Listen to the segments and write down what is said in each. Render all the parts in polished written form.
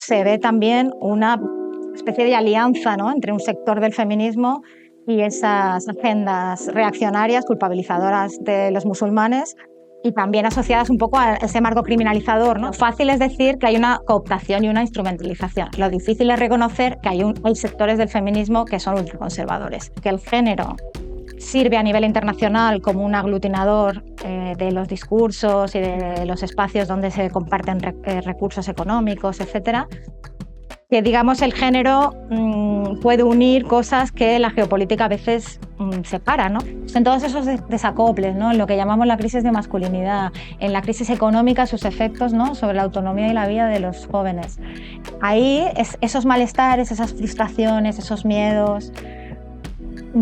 se ve también una especie de alianza, ¿no?, entre un sector del feminismo y esas agendas reaccionarias, culpabilizadoras de los musulmanes, y también asociadas un poco a ese marco criminalizador, ¿no? Lo fácil es decir que hay una cooptación y una instrumentalización. Lo difícil es reconocer que hay sectores del feminismo que son ultraconservadores. Que el género sirve a nivel internacional como un aglutinador de los discursos y de los espacios donde se comparten recursos económicos, etcétera. Que, digamos, el género puede unir cosas que la geopolítica a veces separa, ¿no? En todos esos desacoples, ¿no?, en lo que llamamos la crisis de masculinidad, en la crisis económica, sus efectos, ¿no?, sobre la autonomía y la vida de los jóvenes. Ahí esos malestares, esas frustraciones, esos miedos,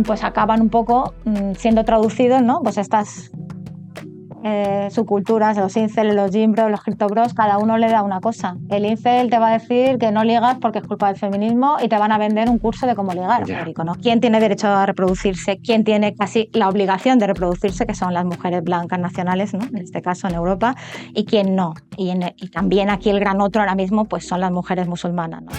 pues acaban un poco siendo traducidos, ¿no? Pues estas subculturas, los incels, los gimbros, los criptobros, cada uno le da una cosa. El incel te va a decir que no ligas porque es culpa del feminismo y te van a vender un curso de cómo ligar, teórico, ¿no? ¿Quién tiene derecho a reproducirse? ¿Quién tiene casi la obligación de reproducirse? Que son las mujeres blancas nacionales, ¿no?, en este caso en Europa, y quién no. Y también aquí el gran otro ahora mismo pues son las mujeres musulmanas, ¿no?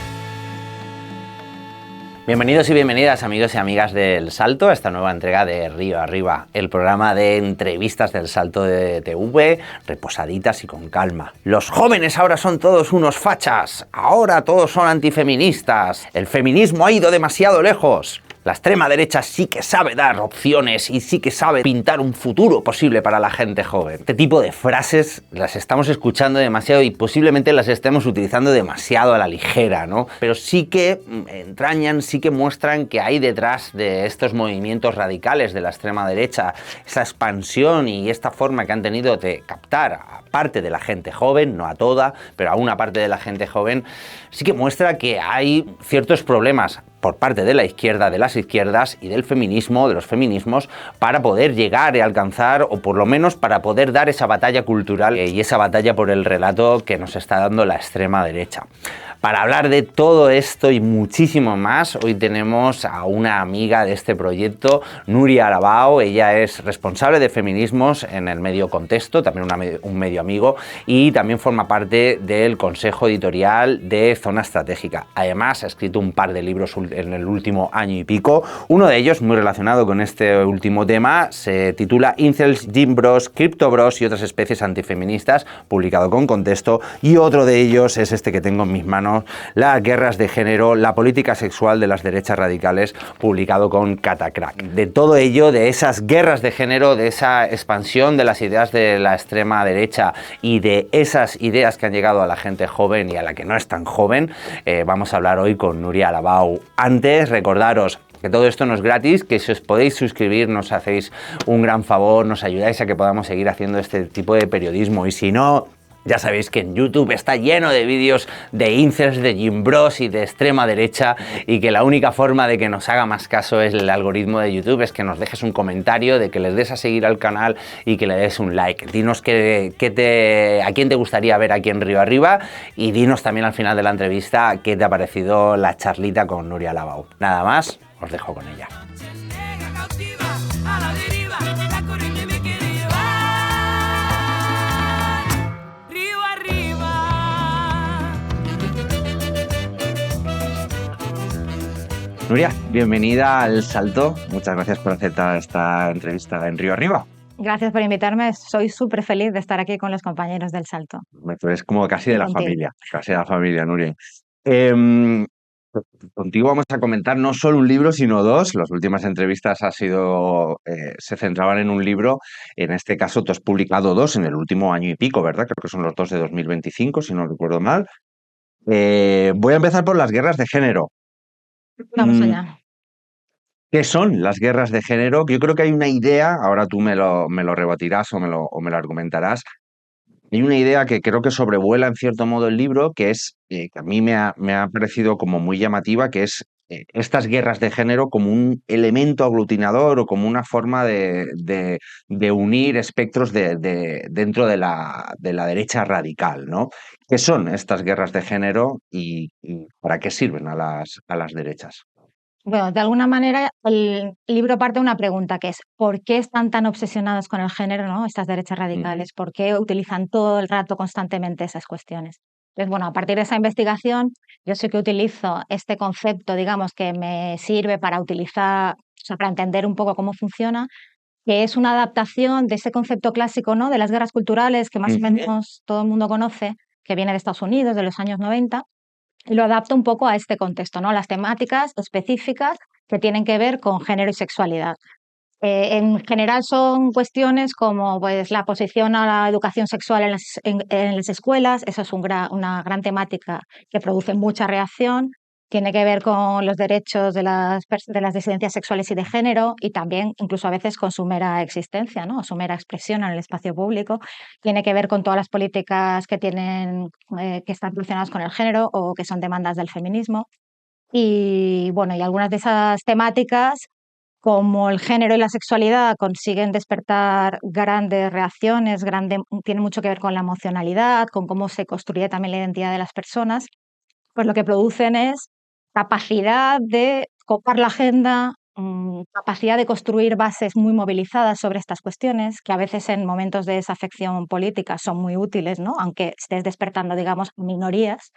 Bienvenidos y bienvenidas, amigos y amigas del Salto, a esta nueva entrega de Río Arriba, el programa de entrevistas del Salto de TV, reposaditas y con calma. Los jóvenes ahora son todos unos fachas, ahora todos son antifeministas, el feminismo ha ido demasiado lejos. La extrema derecha sí que sabe dar opciones y sí que sabe pintar un futuro posible para la gente joven. Este tipo de frases las estamos escuchando demasiado y posiblemente las estemos utilizando demasiado a la ligera, ¿no? Pero sí que entrañan, sí que muestran que hay detrás de estos movimientos radicales de la extrema derecha esa expansión y esta forma que han tenido de captar a parte de la gente joven, no a toda, pero a una parte de la gente joven, sí que muestra que hay ciertos problemas por parte de la izquierda, de las izquierdas y del feminismo, de los feminismos, para poder llegar y alcanzar, o por lo menos para poder dar esa batalla cultural y esa batalla por el relato que nos está dando la extrema derecha. Para hablar de todo esto y muchísimo más, hoy tenemos a una amiga de este proyecto, Nuria Arabao. Ella es responsable de feminismos en el medio Contexto, también un medio amigo, y también forma parte del consejo editorial de Zona Estratégica. Además, ha escrito un par de libros en el último año y pico. Uno de ellos, muy relacionado con este último tema, se titula Incels, Gimbros, Criptobros y otras especies antifeministas, publicado con Contexto, y otro de ellos es este que tengo en mis manos, Las guerras de género, la política sexual de las derechas radicales, publicado con Catacrack. De todo ello, de esas guerras de género, de esa expansión de las ideas de la extrema derecha y de esas ideas que han llegado a la gente joven y a la que no es tan joven, vamos a hablar hoy con Nuria Arabao. Antes, recordaros que todo esto no es gratis, que si os podéis suscribir nos hacéis un gran favor, nos ayudáis a que podamos seguir haciendo este tipo de periodismo, y si no, ya sabéis que en YouTube está lleno de vídeos de incels, de gimbros y de extrema derecha, y que la única forma de que nos haga más caso es el algoritmo de YouTube, es que nos dejes un comentario, de que les des a seguir al canal y que le des un like. Dinos a quién te gustaría ver aquí en Río Arriba, y dinos también al final de la entrevista qué te ha parecido la charlita con Nuria Arabao. Nada más, os dejo con ella. Nuria, bienvenida al Salto. Muchas gracias por aceptar esta entrevista en Río Arriba. Gracias por invitarme. Soy súper feliz de estar aquí con los compañeros del Salto. Es como casi de la familia, Nuria. Contigo vamos a comentar no solo un libro, sino dos. Las últimas entrevistas se centraban en un libro. En este caso, tú has publicado dos en el último año y pico, ¿verdad? Creo que son los dos de 2025, si no recuerdo mal. Voy a empezar por las guerras de género. Vamos allá. ¿Qué son las guerras de género? Yo creo que hay una idea, ahora tú me lo rebatirás o me lo argumentarás. Hay una idea que creo que sobrevuela en cierto modo el libro, que es que a mí me ha parecido como muy llamativa, que es estas guerras de género como un elemento aglutinador o como una forma de unir espectros dentro de la derecha radical, ¿no? ¿Qué son estas guerras de género y para qué sirven a las derechas? Bueno, de alguna manera el libro parte de una pregunta que es ¿por qué están tan obsesionados con el género, ¿no?, estas derechas radicales? ¿Por qué utilizan todo el rato constantemente esas cuestiones? Entonces, bueno, a partir de esa investigación, yo sí que utilizo este concepto, digamos, que me sirve para utilizar, o sea, para entender un poco cómo funciona, que es una adaptación de ese concepto clásico, ¿no?, de las guerras culturales que más o menos todo el mundo conoce, que viene de Estados Unidos, de los años 90, y lo adapto un poco a este contexto, ¿no?, a las temáticas específicas que tienen que ver con género y sexualidad. En general son cuestiones como pues, la posición a la educación sexual en las escuelas, eso es una gran temática que produce mucha reacción, tiene que ver con los derechos de las disidencias sexuales y de género y también incluso a veces con su mera existencia, ¿no?, o su mera expresión en el espacio público, tiene que ver con todas las políticas que están relacionadas con el género o que son demandas del feminismo. Y bueno, y algunas de esas temáticas, como el género y la sexualidad consiguen despertar grandes reacciones, tiene mucho que ver con la emocionalidad, con cómo se construye también la identidad de las personas, pues lo que producen es capacidad de copar la agenda, capacidad de construir bases muy movilizadas sobre estas cuestiones, que a veces en momentos de desafección política son muy útiles, ¿no?, aunque estés despertando, digamos, minorías.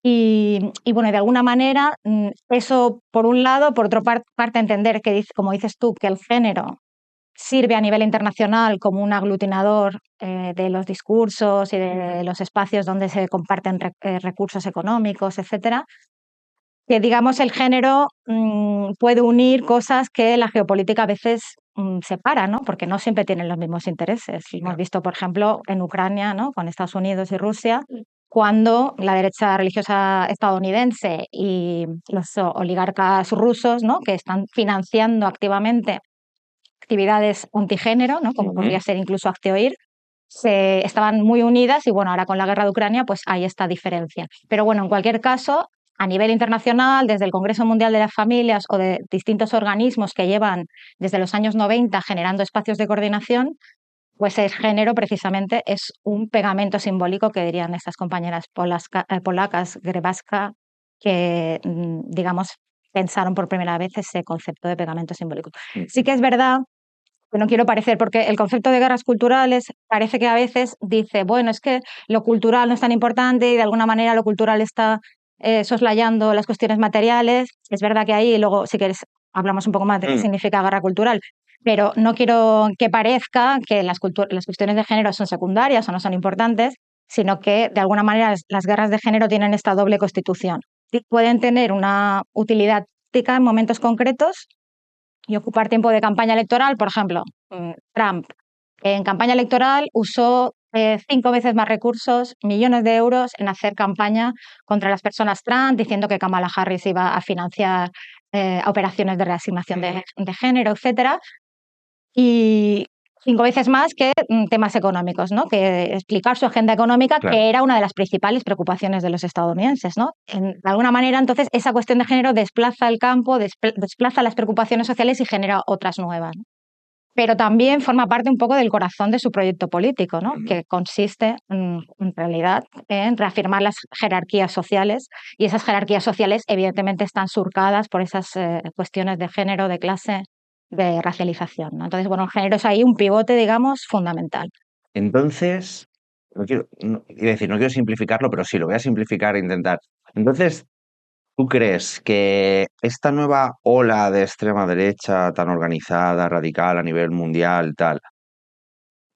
Y bueno, de alguna manera, eso por un lado, por otra parte entender que, como dices tú, que el género sirve a nivel internacional como un aglutinador de los discursos y de los espacios donde se comparten recursos económicos, etcétera, que digamos el género puede unir cosas que la geopolítica a veces separa, ¿no?, porque no siempre tienen los mismos intereses. Hemos visto, por ejemplo, en Ucrania, ¿no?, con Estados Unidos y Rusia, cuando la derecha religiosa estadounidense y los oligarcas rusos, ¿no?, que están financiando activamente actividades antigénero, ¿no?, como podría ser incluso Hazte estaban muy unidas y bueno, ahora con la guerra de Ucrania pues hay esta diferencia. Pero bueno, en cualquier caso, a nivel internacional, desde el Congreso Mundial de las Familias o de distintos organismos que llevan desde los años 90 generando espacios de coordinación, pues el género precisamente es un pegamento simbólico, que dirían estas compañeras polacas, Grebaska, que digamos pensaron por primera vez ese concepto de pegamento simbólico. Sí que es verdad que no quiero parecer, porque el concepto de guerras culturales parece que a veces dice, bueno, es que lo cultural no es tan importante y de alguna manera lo cultural está soslayando las cuestiones materiales. Es verdad que ahí luego, si quieres, hablamos un poco más de qué significa guerra cultural, pero no quiero que parezca que las cuestiones de género son secundarias o no son importantes, sino que de alguna manera las guerras de género tienen esta doble constitución. Pueden tener una utilidad táctica en momentos concretos y ocupar tiempo de campaña electoral. Por ejemplo, Trump en campaña electoral usó 5 veces más recursos, millones de euros, en hacer campaña contra las personas trans, diciendo que Kamala Harris iba a financiar operaciones de reasignación de género, etcétera. Y 5 veces más que temas económicos, ¿no?, que explicar su agenda económica, claro, que era una de las principales preocupaciones de los estadounidenses, ¿no? De alguna manera, entonces, esa cuestión de género desplaza el campo, desplaza las preocupaciones sociales y genera otras nuevas, ¿no? Pero también forma parte un poco del corazón de su proyecto político, ¿no?, que consiste, en realidad, en reafirmar las jerarquías sociales, y esas jerarquías sociales evidentemente están surcadas por esas cuestiones de género, de clase, de racialización, ¿no? Entonces, bueno, el género es ahí un pivote, digamos, fundamental. Entonces, iba a decir, no quiero simplificarlo, pero sí, lo voy a simplificar e intentar. Entonces, ¿tú crees que esta nueva ola de extrema derecha tan organizada, radical a nivel mundial, tal,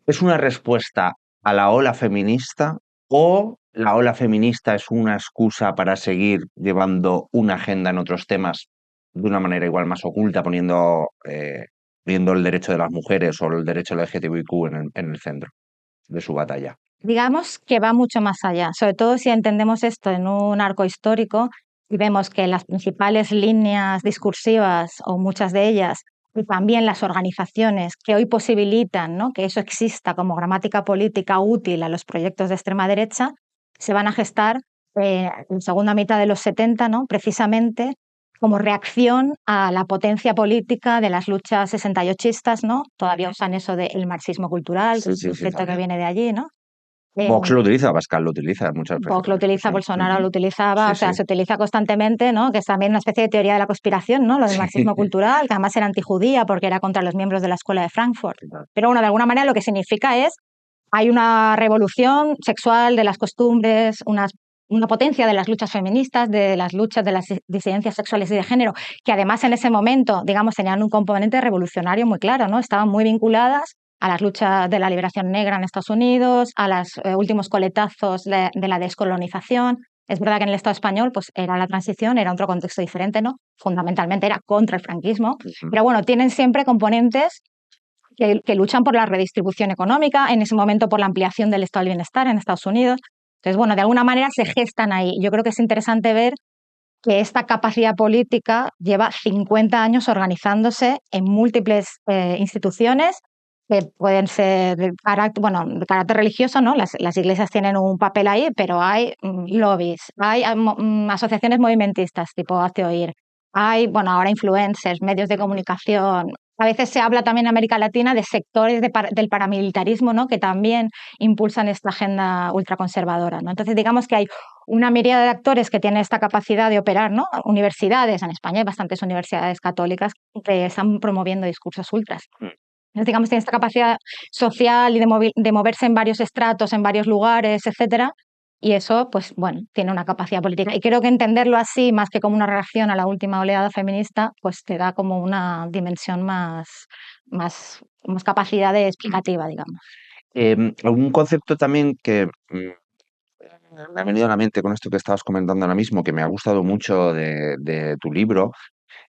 es una respuesta a la ola feminista o la ola feminista es una excusa para seguir llevando una agenda en otros temas de una manera igual más oculta, poniendo el derecho de las mujeres o el derecho LGTBIQ en el centro de su batalla? Digamos que va mucho más allá, sobre todo si entendemos esto en un arco histórico y vemos que las principales líneas discursivas, o muchas de ellas, y también las organizaciones que hoy posibilitan, ¿no?, que eso exista como gramática política útil a los proyectos de extrema derecha, se van a gestar en la segunda mitad de los 70, ¿no?, precisamente como reacción a la potencia política de las luchas 68istas, ¿no? Todavía usan eso del marxismo cultural, que es un concepto que viene de allí, ¿no? Vox lo utiliza, Pascal lo utiliza muchas veces. Vox lo utiliza, Bolsonaro lo utilizaba, Sí, o sea, sí. se utiliza constantemente, ¿no?, que es también una especie de teoría de la conspiración, ¿no?, lo del marxismo cultural, que además era antijudía porque era contra los miembros de la escuela de Frankfurt. Pero bueno, de alguna manera lo que significa es hay una revolución sexual de las costumbres, una potencia de las luchas feministas, de las luchas de las disidencias sexuales y de género, que además en ese momento, digamos, tenían un componente revolucionario muy claro, ¿no? Estaban muy vinculadas a las luchas de la liberación negra en Estados Unidos, a los últimos coletazos de la descolonización. Es verdad que en el Estado español pues era la transición, era otro contexto diferente, ¿no? Fundamentalmente era contra el franquismo, pero bueno, tienen siempre componentes que luchan por la redistribución económica, en ese momento por la ampliación del estado del bienestar en Estados Unidos. Entonces, bueno, de alguna manera se gestan ahí. Yo creo que es interesante ver que esta capacidad política lleva 50 años organizándose en múltiples instituciones que pueden ser de carácter religioso, ¿no? Las iglesias tienen un papel ahí, pero hay lobbies, hay asociaciones movimentistas tipo Hazte Oír, hay, bueno, ahora influencers, medios de comunicación. A veces se habla también en América Latina de sectores del paramilitarismo, ¿no? Que también impulsan esta agenda ultraconservadora, ¿no? Entonces, digamos que hay una miríada de actores que tienen esta capacidad de operar, ¿no? Universidades, en España hay bastantes universidades católicas que están promoviendo discursos ultras. Entonces, digamos, tiene esta capacidad social y de moverse en varios estratos, en varios lugares, etcétera, y eso, pues bueno, tiene una capacidad política. Y creo que entenderlo así, más que como una reacción a la última oleada feminista, pues te da como una dimensión más capacidad de explicativa, digamos. Un concepto también que me ha venido a la mente con esto que estabas comentando ahora mismo, que me ha gustado mucho de tu libro,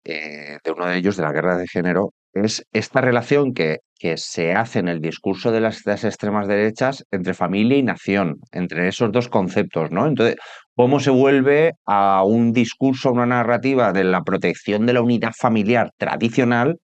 de uno de ellos, de la guerra de género, es esta relación que se hace en el discurso de las extremas derechas entre familia y nación, entre esos dos conceptos, ¿no? Entonces, cómo se vuelve a un discurso, una narrativa de la protección de la unidad familiar tradicional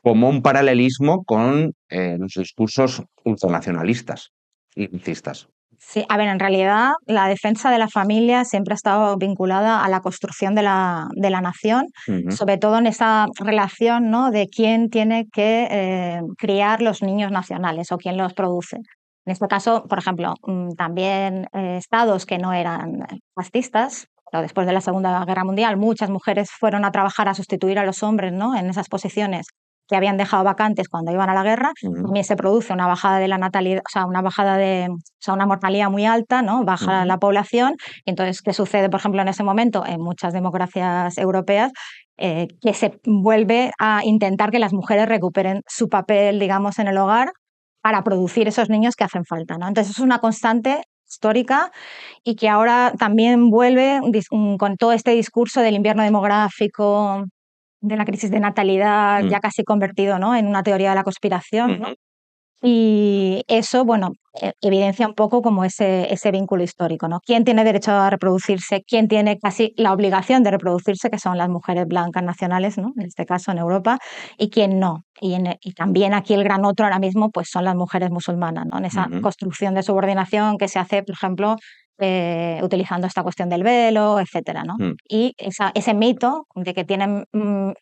como un paralelismo con los discursos ultranacionalistas y racistas. Sí, a ver, en realidad la defensa de la familia siempre ha estado vinculada a la construcción de la nación, sobre todo en esa relación, ¿no? De quién tiene que criar los niños nacionales o quién los produce. En este caso, por ejemplo, también estados que no eran fascistas, pero después de la Segunda Guerra Mundial, muchas mujeres fueron a trabajar a sustituir a los hombres, ¿no? En esas posiciones que habían dejado vacantes cuando iban a la guerra. También se produce una bajada de la natalidad, o sea, una mortalidad muy alta, ¿no? Baja la población. Y entonces, ¿qué sucede, por ejemplo, en ese momento en muchas democracias europeas? Que se vuelve a intentar que las mujeres recuperen su papel, digamos, en el hogar para producir esos niños que hacen falta, ¿no? Entonces, es una constante histórica y que ahora también vuelve con todo este discurso del invierno demográfico, de la crisis de natalidad, ya casi convertido, ¿no? En una teoría de la conspiración, ¿no? Y eso, bueno, evidencia un poco como ese vínculo histórico, ¿no? ¿Quién tiene derecho a reproducirse? ¿Quién tiene casi la obligación de reproducirse? Que son las mujeres blancas nacionales, ¿no? En este caso en Europa, y quién no. Y también aquí el gran otro ahora mismo, pues son las mujeres musulmanas, ¿no? En esa construcción de subordinación que se hace, por ejemplo, utilizando esta cuestión del velo, etcétera, ¿no? Y ese mito de que tienen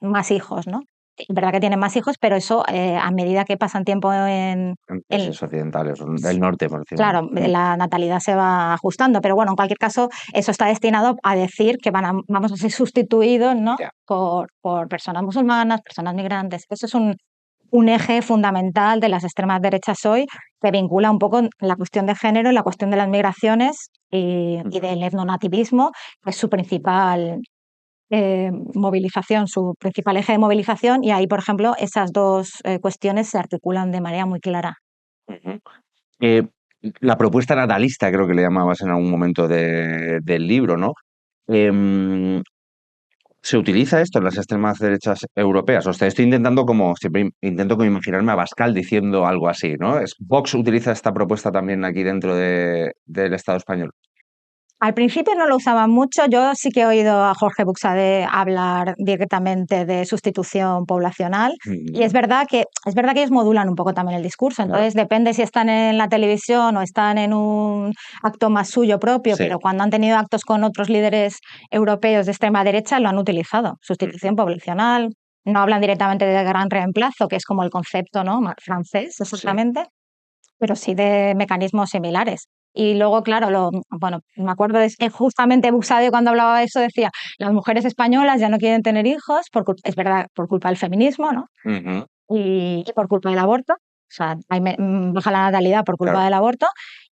más hijos, ¿no? Es verdad que tienen más hijos, pero eso a medida que pasan tiempo en países occidentales, del norte, por decirlo. Claro, la natalidad se va ajustando, pero bueno, en cualquier caso, eso está destinado a decir que vamos a ser sustituidos, ¿no? Por personas musulmanas, personas migrantes. Eso es un eje fundamental de las extremas derechas hoy, que vincula un poco la cuestión de género y la cuestión de las migraciones y del etnonativismo, que es su principal movilización, su principal eje de movilización, y ahí, por ejemplo, esas dos cuestiones se articulan de manera muy clara. La propuesta natalista, creo que le llamabas en algún momento del libro, ¿no? ¿Se utiliza esto en las extremas derechas europeas? O sea, estoy intentando siempre intento como imaginarme a Abascal diciendo algo así, ¿no? ¿Vox utiliza esta propuesta también aquí dentro del Estado español? Al principio no lo usaban mucho. Yo sí que he oído a Jorge Buxadé hablar directamente de sustitución poblacional y es verdad que ellos modulan un poco también el discurso. Entonces depende si están en la televisión o están en un acto más suyo propio, pero cuando han tenido actos con otros líderes europeos de extrema derecha lo han utilizado. Sustitución poblacional. No hablan directamente de gran reemplazo, que es como el concepto, ¿no? francés, exactamente, pero sí de mecanismos similares. Y luego, claro, me acuerdo justamente Buxadé cuando hablaba de eso decía, las mujeres españolas ya no quieren tener hijos, es verdad, por culpa del feminismo, ¿no? Y por culpa del aborto, sea, baja la natalidad por culpa Claro. del aborto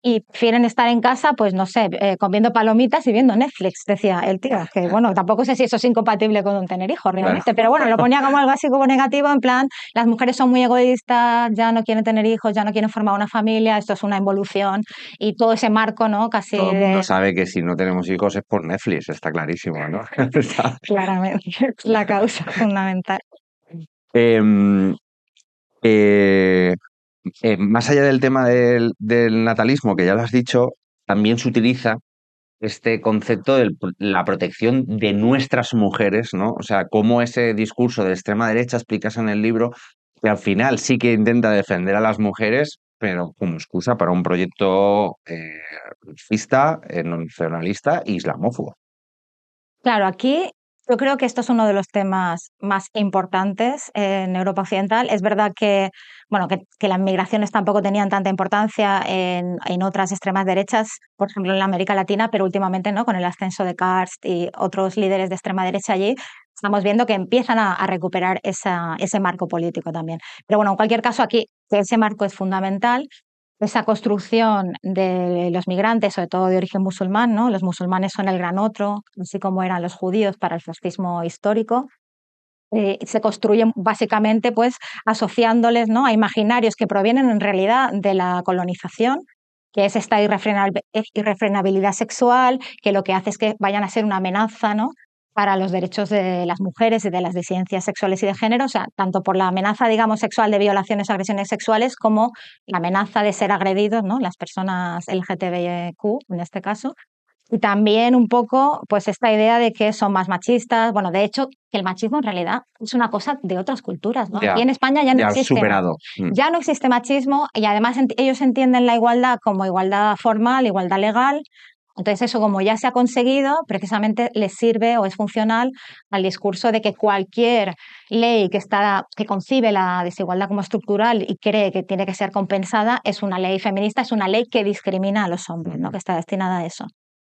y prefieren estar en casa, pues no sé, comiendo palomitas y viendo Netflix, decía el tío, que bueno, tampoco sé si eso es incompatible con tener hijos realmente, Claro. pero bueno, lo ponía como algo así como negativo, en plan, las mujeres son muy egoístas, ya no quieren tener hijos, ya no quieren formar una familia, esto es una involución y todo ese marco, ¿no? Casi Todo el mundo de... sabe que si no tenemos hijos es por Netflix, está clarísimo, ¿no? Está- Claramente, es la causa fundamental. Em, eh, Más allá del tema del natalismo, que ya lo has dicho, también se utiliza este concepto de la protección de nuestras mujeres, ¿no? O sea, cómo ese discurso de extrema derecha explicas en el libro que al final sí que intenta defender a las mujeres, pero como excusa para un proyecto racista, nacionalista e islamófobo. Claro, aquí yo creo que esto es uno de los temas más importantes en Europa Occidental. Es verdad que, bueno, que las migraciones tampoco tenían tanta importancia en otras extremas derechas, por ejemplo en la América Latina, pero últimamente, ¿no? Con el ascenso de Karst y otros líderes de extrema derecha allí, estamos viendo que empiezan a recuperar ese marco político también. Pero bueno, en cualquier caso aquí, que ese marco es fundamental, esa construcción de los migrantes, sobre todo de origen musulmán, ¿no? Los musulmanes son el gran otro, así como eran los judíos para el fascismo histórico. Se construyen básicamente pues asociándoles, ¿no? A imaginarios que provienen en realidad de la colonización, que es esta irrefrenabilidad sexual, que lo que hace es que vayan a ser una amenaza, ¿no? Para los derechos de las mujeres y de las disidencias sexuales y de género, o sea, tanto por la amenaza, digamos, sexual de violaciones o agresiones sexuales, como la amenaza de ser agredidos, ¿no? Las personas LGTBIQ, en este caso, y también un poco, pues esta idea de que son más machistas. Bueno, de hecho, que el machismo en realidad es una cosa de otras culturas, ¿no? Aquí Ya, en España ya no ya existe, superado. ya no existe machismo y además ellos entienden la igualdad como igualdad formal, igualdad legal. Entonces eso, como ya se ha conseguido, precisamente les sirve o es funcional al discurso de que cualquier ley que concibe la desigualdad como estructural y cree que tiene que ser compensada es una ley feminista, es una ley que discrimina a los hombres, ¿no? Que está destinada a eso.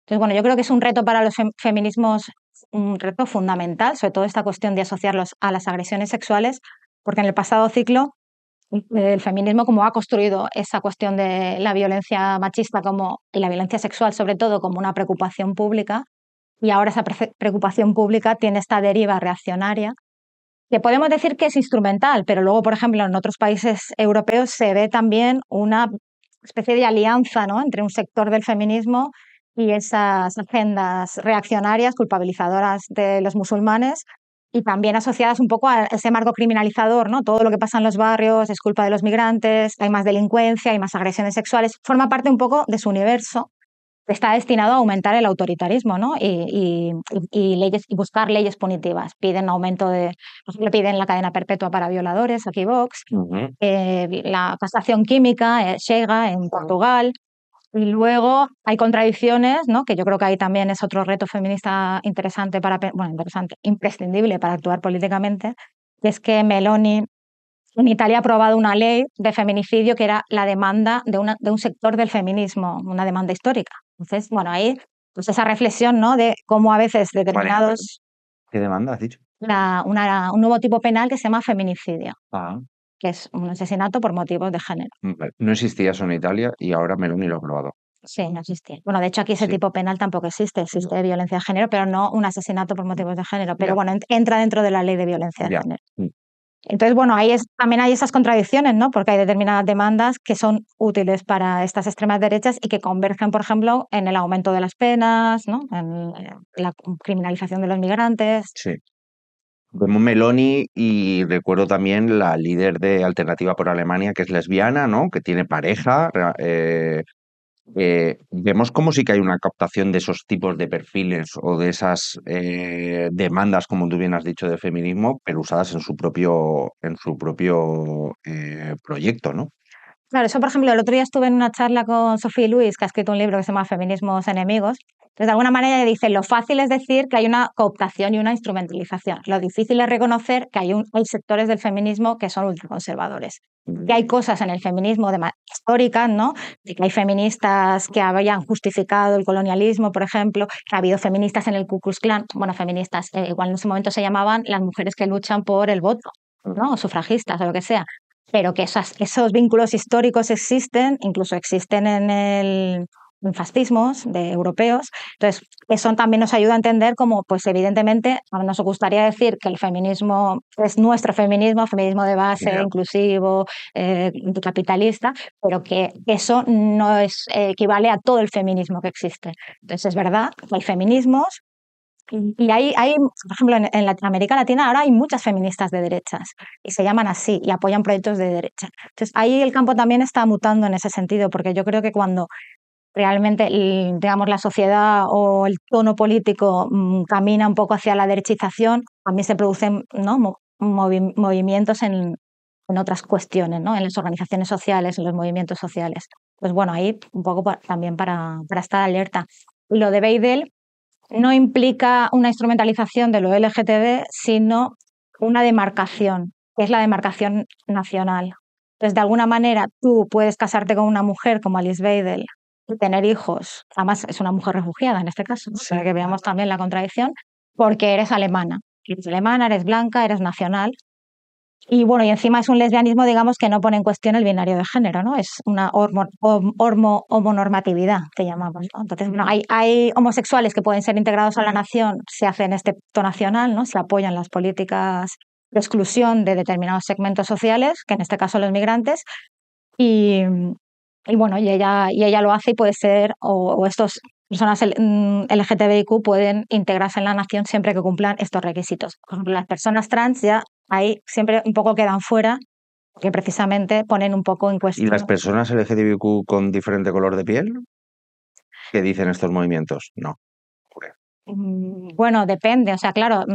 Entonces, bueno, yo creo que es un reto para los feminismos, un reto fundamental, sobre todo esta cuestión de asociarlos a las agresiones sexuales, porque en el pasado ciclo el feminismo como ha construido esa cuestión de la violencia machista y la violencia sexual sobre todo como una preocupación pública, y ahora esa preocupación pública tiene esta deriva reaccionaria que podemos decir que es instrumental, pero luego, por ejemplo, en otros países europeos se ve también una especie de alianza, ¿no? Entre un sector del feminismo y esas agendas reaccionarias, culpabilizadoras de los musulmanes y también asociadas un poco a ese marco criminalizador, ¿no? Todo lo que pasa en los barrios es culpa de los migrantes, hay más delincuencia, hay más agresiones sexuales, forma parte un poco de su universo, está destinado a aumentar el autoritarismo, ¿no? Y leyes, y buscar leyes punitivas. Piden aumento por ejemplo, piden la cadena perpetua para violadores, aquí Vox, Ujú. la castración química, Chega en Portugal. Y luego hay contradicciones, ¿no? Que yo creo que ahí también es otro reto feminista interesante interesante, imprescindible para actuar políticamente, que es que Meloni en Italia ha aprobado una ley de feminicidio que era la demanda de un sector del feminismo, una demanda histórica. Entonces, bueno, ahí pues esa reflexión, ¿no? De cómo a veces Vale, determinados, ¿qué demanda has dicho? un nuevo tipo penal que se llama feminicidio, Ah, que es un asesinato por motivos de género. vale. No existía eso en Italia y ahora Meloni lo ha aprobado. Sí, no existía. Bueno, de hecho aquí ese Sí, tipo penal tampoco existe, existe violencia de género, pero no un asesinato por motivos de género. Pero ya, bueno, entra dentro de la ley de violencia de ya. género. Entonces, bueno, también hay esas contradicciones, ¿no? Porque hay determinadas demandas que son útiles para estas extremas derechas y que convergen, por ejemplo, en el aumento de las penas, ¿no? En la criminalización de los migrantes. Sí. Vemos Meloni y recuerdo también la líder de Alternativa por Alemania, que es lesbiana, ¿no? Que tiene pareja. Vemos como sí que hay una captación de esos tipos de perfiles o de esas demandas, como tú bien has dicho, de feminismo, pero usadas en su propio proyecto, ¿no? Claro, eso, por ejemplo, el otro día estuve en una charla con Sophie Luis, que ha escrito un libro que se llama Feminismos enemigos. Entonces, de alguna manera ella dice, lo fácil es decir que hay una cooptación y una instrumentalización. Lo difícil es reconocer que hay sectores del feminismo que son ultraconservadores. Que hay cosas en el feminismo históricas, ¿no? De que hay feministas que habían justificado el colonialismo, por ejemplo, que ha habido feministas en el Ku Klux Klan, bueno, feministas, igual en ese momento se llamaban las mujeres que luchan por el voto, ¿no? O sufragistas o lo que sea. pero que esos vínculos históricos existen, incluso existen en fascismos de europeos. Entonces, eso también nos ayuda a entender cómo, pues evidentemente, nos gustaría decir que el feminismo es nuestro feminismo de base, Ya. inclusivo, anticapitalista, pero que eso no equivale a todo el feminismo que existe. Entonces, es verdad que hay feminismos. Y por ejemplo, en América Latina ahora hay muchas feministas de derechas y se llaman así y apoyan proyectos de derecha. Entonces, ahí el campo también está mutando en ese sentido, porque yo creo que cuando realmente, digamos, la sociedad o el tono político camina un poco hacia la derechización, también se producen, ¿no?, movimientos en otras cuestiones, ¿no?, en las organizaciones sociales, en los movimientos sociales. Pues bueno, ahí un poco también para estar alerta. Y lo de Beidel no implica una instrumentalización de lo LGTB, sino una demarcación, que es la demarcación nacional. Entonces, de alguna manera, tú puedes casarte con una mujer como Alice Weidel y tener hijos, además es una mujer refugiada en este caso, ¿no?, para que veamos también la contradicción, porque eres alemana. Eres alemana, eres blanca, eres nacional. Y bueno, y encima es un lesbianismo, digamos, que no pone en cuestión el binario de género, ¿no? Es una homonormatividad, que llamamos, ¿no? Entonces, bueno, hay homosexuales que pueden ser integrados a la nación, se hace en este pacto nacional, ¿no? Se apoyan las políticas de exclusión de determinados segmentos sociales, que en este caso los migrantes, y, y bueno, y ella lo hace y puede ser, o estos personas LGTBIQ pueden integrarse en la nación siempre que cumplan estos requisitos. Por ejemplo, las personas trans ya ahí siempre un poco quedan fuera, porque precisamente ponen un poco en ¿Y cuestión. las personas LGTBIQ con diferente color de piel? ¿Qué dicen estos movimientos? No. Bueno, depende. O sea, claro,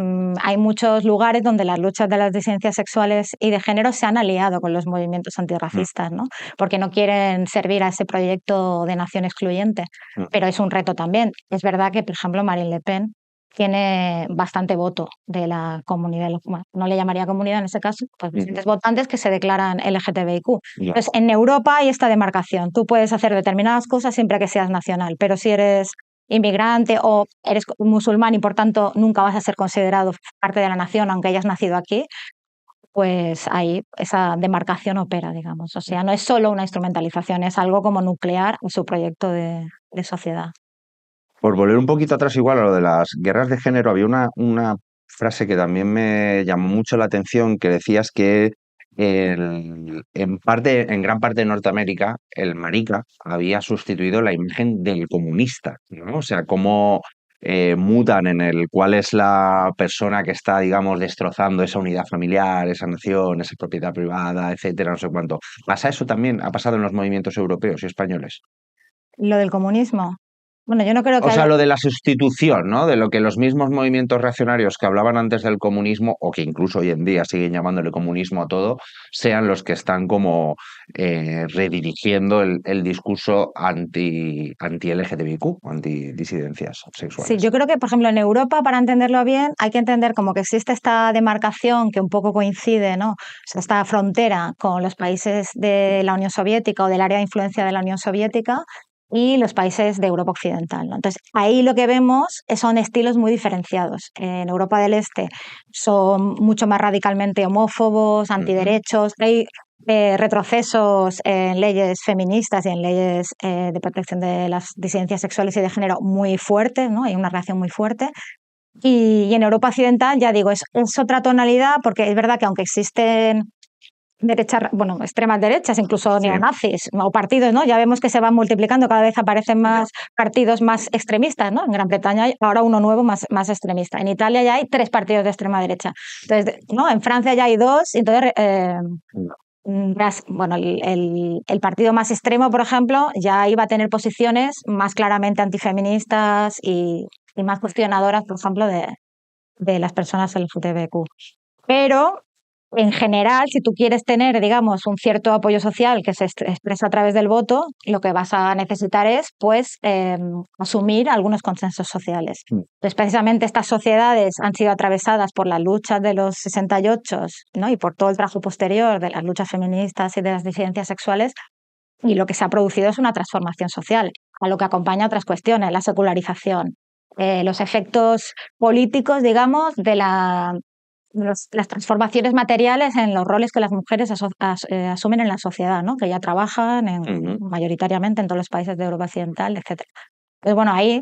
hay muchos lugares donde las luchas de las disidencias sexuales y de género se han aliado con los movimientos Mm, antirracistas, ¿no? Porque no quieren servir a ese proyecto de nación excluyente. mm. Pero es un reto también. Es verdad que, por ejemplo, Marine Le Pen tiene bastante voto de la comunidad, bueno, no le llamaría comunidad en ese caso, pues bastantes votantes que se declaran LGTBIQ. Ya. Entonces, en Europa hay esta demarcación. Tú puedes hacer determinadas cosas siempre que seas nacional, pero si eres inmigrante o eres musulmán y por tanto nunca vas a ser considerado parte de la nación aunque hayas nacido aquí, pues ahí esa demarcación opera, digamos. O sea, no es solo una instrumentalización, es algo como nuclear en su proyecto de sociedad. Por volver un poquito atrás igual a lo de las guerras de género, había una frase que también me llamó mucho la atención, que decías que en gran parte de Norteamérica, el marica había sustituido la imagen del comunista, ¿no? O sea, cómo mutan en el cuál es la persona que está, digamos, destrozando esa unidad familiar, esa nación, esa propiedad privada, etcétera, no sé cuánto. ¿Pasa eso también? ¿Ha pasado en los movimientos europeos y españoles? Lo del comunismo. Bueno, yo no creo que O sea, haya. lo de la sustitución, ¿no? De lo que los mismos movimientos reaccionarios que hablaban antes del comunismo, o que incluso hoy en día siguen llamándole comunismo a todo, sean los que están como redirigiendo el discurso anti-LGTBIQ, anti-disidencias Sí, sexuales. yo creo que, por ejemplo, en Europa, para entenderlo bien, hay que entender como que existe esta demarcación que un poco coincide, ¿no? O sea, esta frontera con los países de la Unión Soviética o del área de influencia de la Unión Soviética y los países de Europa Occidental, ¿no? Entonces, ahí lo que vemos son estilos muy diferenciados. En Europa del Este son mucho más radicalmente homófobos, antiderechos, hay retrocesos en leyes feministas y en leyes de protección de las disidencias sexuales y de género muy fuertes, ¿no? Hay una reacción muy fuerte. Y en Europa Occidental, ya digo, es otra tonalidad, porque es verdad que aunque existen bueno, extremas derechas, incluso Sí. neonazis o partidos, ¿no? Ya vemos que se van multiplicando, cada vez aparecen más partidos más extremistas, ¿no? En Gran Bretaña hay ahora uno nuevo más extremista. En Italia ya hay 3 partidos de extrema derecha. Entonces, ¿no? En Francia ya hay 2, entonces bueno, el partido más extremo, por ejemplo, ya iba a tener posiciones más claramente antifeministas y más cuestionadoras, por ejemplo, de las personas LGTBQ. Pero, en general, si tú quieres tener, digamos, un cierto apoyo social que se expresa a través del voto, lo que vas a necesitar es, pues, asumir algunos consensos sociales. Entonces, precisamente estas sociedades han sido atravesadas por las luchas de los 68, ¿no? Y por todo el trabajo posterior de las luchas feministas y de las disidencias sexuales, y lo que se ha producido es una transformación social, a lo que acompaña otras cuestiones, la secularización, los efectos políticos, digamos, de la las transformaciones materiales en los roles que las mujeres asumen en la sociedad, ¿no? Que ya trabajan mayoritariamente en todos los países de Europa Occidental, etcétera. Entonces, bueno, ahí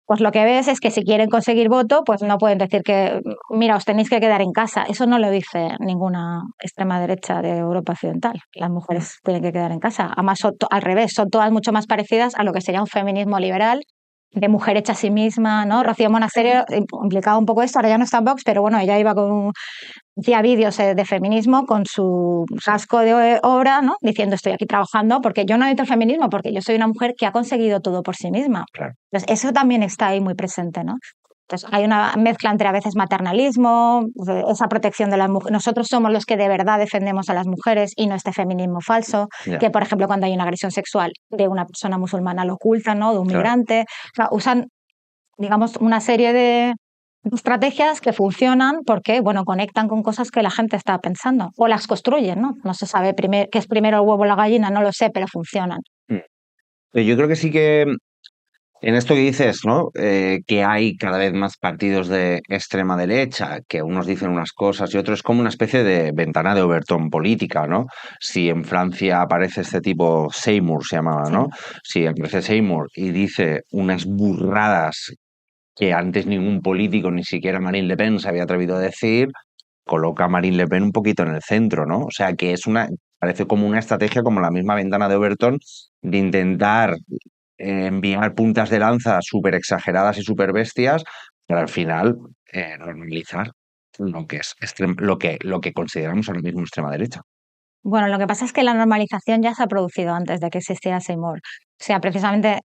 pues lo que ves es que si quieren conseguir voto, pues no pueden decir que, mira, os tenéis que quedar en casa. Eso no lo dice ninguna extrema derecha de Europa Occidental. Las mujeres tienen que quedar en casa. Además, al revés, son todas mucho más parecidas a lo que sería un feminismo liberal, de mujer hecha a sí misma, ¿no? Rocío Monasterio implicaba un poco esto, ahora ya no está en Vox, pero bueno, ella iba hacía vídeos de feminismo con su casco de obra, ¿no? Diciendo estoy aquí trabajando porque yo no necesito el feminismo, porque yo soy una mujer que ha conseguido todo por sí misma. Claro. Entonces, eso también está ahí muy presente, ¿no? Entonces, hay una mezcla entre a veces maternalismo, esa protección de las mujeres. Nosotros somos los que de verdad defendemos a las mujeres y no este feminismo falso, que por ejemplo cuando hay una agresión sexual de una persona musulmana lo ocultan, ¿no? De un migrante. O sea, usan, digamos, una serie de estrategias que funcionan porque, bueno, conectan con cosas que la gente está pensando o las construyen, ¿no? No se sabe qué es primero el huevo o la gallina, no lo sé, pero funcionan. Yo creo que sí que en esto que dices, ¿no? Que hay cada vez más partidos de extrema derecha, que unos dicen unas cosas y otros, es como una especie de ventana de Overton política, ¿no? Si en Francia aparece este tipo, Seymour se llamaba, ¿no? Si aparece Seymour y dice unas burradas que antes ningún político, ni siquiera Marine Le Pen, se había atrevido a decir, coloca a Marine Le Pen un poquito en el centro, ¿no? O sea, que parece como una estrategia, como la misma ventana de Overton, de intentar enviar puntas de lanza súper exageradas y súper bestias, pero al final normalizar lo que es lo que consideramos ahora mismo extrema derecha. Bueno, lo que pasa es que la normalización ya se ha producido antes de que existiera Seymour. O sea, precisamente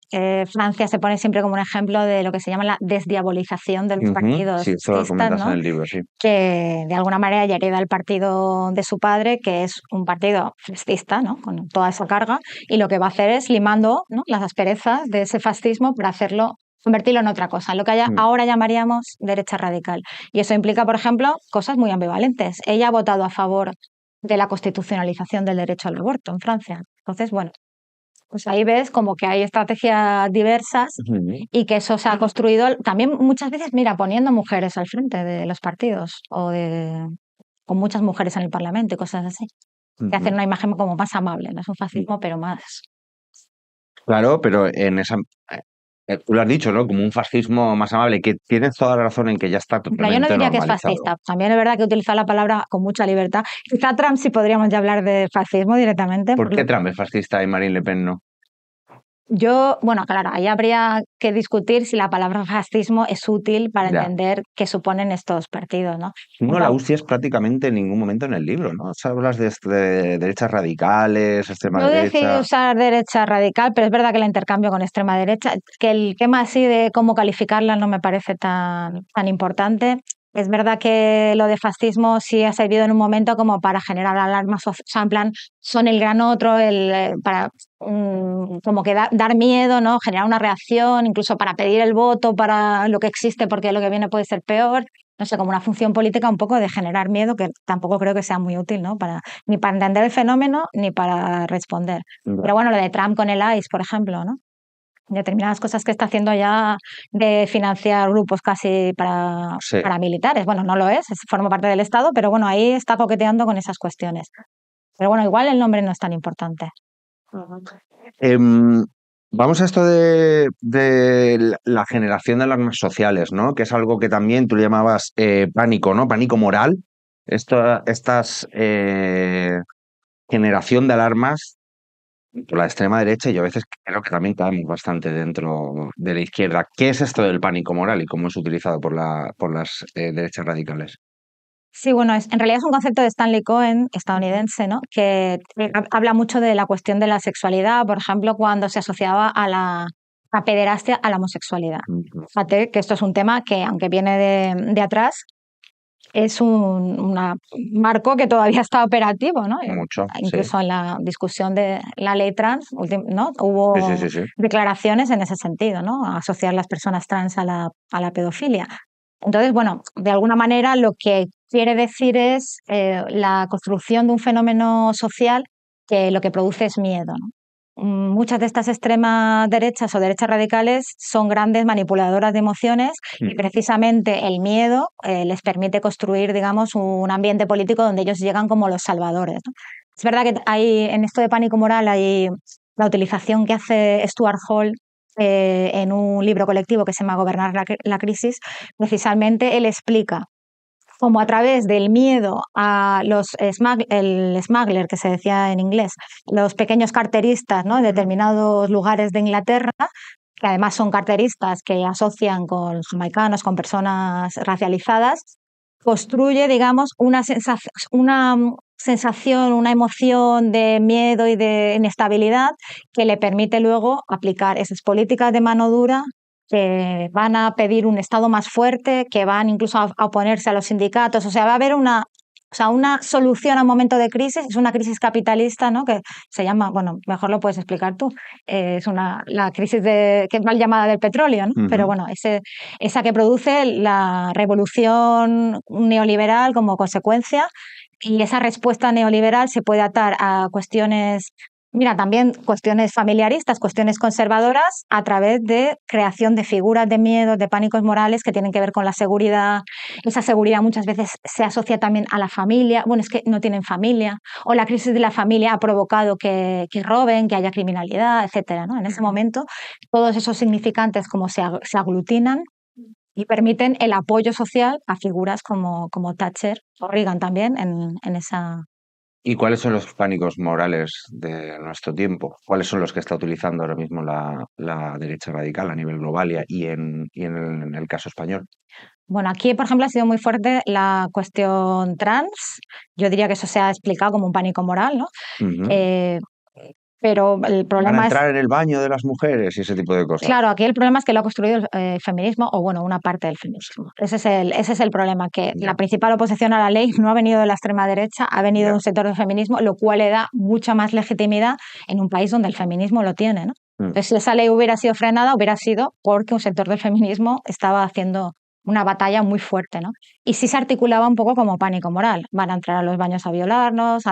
Francia se pone siempre como un ejemplo de lo que se llama la desdiabolización de los partidos Sí, esto lo fascistas, comentas en ¿no? el libro, sí. Que de alguna manera ya hereda el partido de su padre, que es un partido fascista, ¿no? Con toda esa carga, y lo que va a hacer es limando, ¿no? Las asperezas de ese fascismo para convertirlo en otra cosa, lo que ahora llamaríamos derecha radical. Y eso implica, por ejemplo, cosas muy ambivalentes. Ella ha votado a favor de la constitucionalización del derecho al aborto en Francia. Entonces, bueno, pues ahí ves como que hay estrategias diversas y que eso se ha construido también muchas veces, mira, poniendo mujeres al frente de los partidos con muchas mujeres en el Parlamento y cosas así, que hacen una imagen como más amable, no es un fascismo, pero más... Claro, pero en esa... tú lo has dicho, ¿no? Como un fascismo más amable, que tienes toda la razón en que ya está Yo no totalmente diría que es normalizado. fascista, también es verdad que utiliza la palabra con mucha libertad. Quizá Trump sí podríamos ya hablar de fascismo directamente. ¿Por qué Trump es fascista y Marine Le Pen no? Bueno, claro, ahí habría que discutir si la palabra fascismo es útil para entender qué suponen estos partidos, ¿no? No la uses prácticamente en ningún momento en el libro, ¿no? O sea, hablas de derechas radicales, extrema Yo decidí derecha. usar derecha radical, pero es verdad que la intercambio con extrema derecha, que el tema así de cómo calificarla no me parece tan importante. Es verdad que lo de fascismo sí ha servido en un momento como para generar alarmas, o sea, en plan, son el gran otro, para como que dar miedo, ¿no? Generar una reacción, incluso para pedir el voto para lo que existe, porque lo que viene puede ser peor. No sé, como una función política un poco de generar miedo, que tampoco creo que sea muy útil, ¿no? Ni para entender el fenómeno ni para responder. Pero bueno, lo de Trump con el ICE, por ejemplo, ¿no? Determinadas cosas que está haciendo ya de financiar grupos casi para militares. Bueno, no lo forma parte del Estado, pero bueno, ahí está coqueteando con esas cuestiones. Pero bueno, igual el nombre no es tan importante. Vamos a esto de la generación de alarmas sociales, ¿no? Que es algo que también tú le llamabas pánico, ¿no? Pánico moral. Estas generación de alarmas por la extrema derecha, y yo a veces creo que también caemos bastante dentro de la izquierda. ¿Qué es esto del pánico moral y cómo es utilizado por las derechas radicales? Sí, bueno, en realidad es un concepto de Stanley Cohen, estadounidense, ¿no? Que habla mucho de la cuestión de la sexualidad, por ejemplo, cuando se asociaba a pederastia a la homosexualidad. Fíjate que esto es un tema que, aunque viene de atrás, es un marco que todavía está operativo, ¿no? Mucho, Incluso en la discusión de la ley trans, ¿no? Hubo sí. declaraciones en ese sentido, ¿no? Asociar las personas trans a la pedofilia. Entonces, bueno, de alguna manera lo que quiere decir es la construcción de un fenómeno social que lo que produce es miedo, ¿no? muchas de estas extremas derechas o derechas radicales son grandes manipuladoras de emociones y precisamente el miedo les permite construir, digamos, un ambiente político donde ellos llegan como los salvadores, ¿no? Es verdad que hay, en esto de pánico moral hay la utilización que hace Stuart Hall en un libro colectivo que se llama Gobernar la crisis. Precisamente él explica cómo a través del miedo a el smuggler, que se decía en inglés, los pequeños carteristas, ¿no?, en determinados lugares de Inglaterra, que además son carteristas que asocian con jamaicanos, con personas racializadas, construye, digamos, una sensación, una emoción de miedo y de inestabilidad que le permite luego aplicar esas políticas de mano dura que van a pedir un Estado más fuerte, que van incluso a oponerse a los sindicatos. O sea, va a haber una solución a un momento de crisis. Es una crisis capitalista, ¿no?, que se llama, bueno, mejor lo puedes explicar tú, es la crisis que es mal llamada del petróleo, ¿no? Pero bueno, esa que produce la revolución neoliberal como consecuencia, y esa respuesta neoliberal se puede atar a cuestiones, mira, también cuestiones familiaristas, cuestiones conservadoras, a través de creación de figuras de miedo, de pánicos morales que tienen que ver con la seguridad. Esa seguridad muchas veces se asocia también a la familia. Bueno, es que no tienen familia, o la crisis de la familia ha provocado que roben, que haya criminalidad, etcétera, ¿no? En ese momento, todos esos significantes como se aglutinan y permiten el apoyo social a figuras como Thatcher o Reagan también en esa... ¿Y cuáles son los pánicos morales de nuestro tiempo? ¿Cuáles son los que está utilizando ahora mismo la derecha radical a nivel global y en el caso español? Bueno, aquí, por ejemplo, ha sido muy fuerte la cuestión trans. Yo diría que eso se ha explicado como un pánico moral, ¿no? Pero el Van a problema es... entrar en el baño de las mujeres y ese tipo de cosas. Claro, aquí el problema es que lo ha construido el feminismo, o bueno, una parte del feminismo. Ese es el problema, que la principal oposición a la ley no ha venido de la extrema derecha, ha venido de un sector del feminismo, lo cual le da mucha más legitimidad en un país donde el feminismo lo tiene, ¿no? Entonces, si esa ley hubiera sido frenada, hubiera sido porque un sector del feminismo estaba haciendo una batalla muy fuerte, ¿no? Y sí se articulaba un poco como pánico moral. Van a entrar a los baños a violarnos,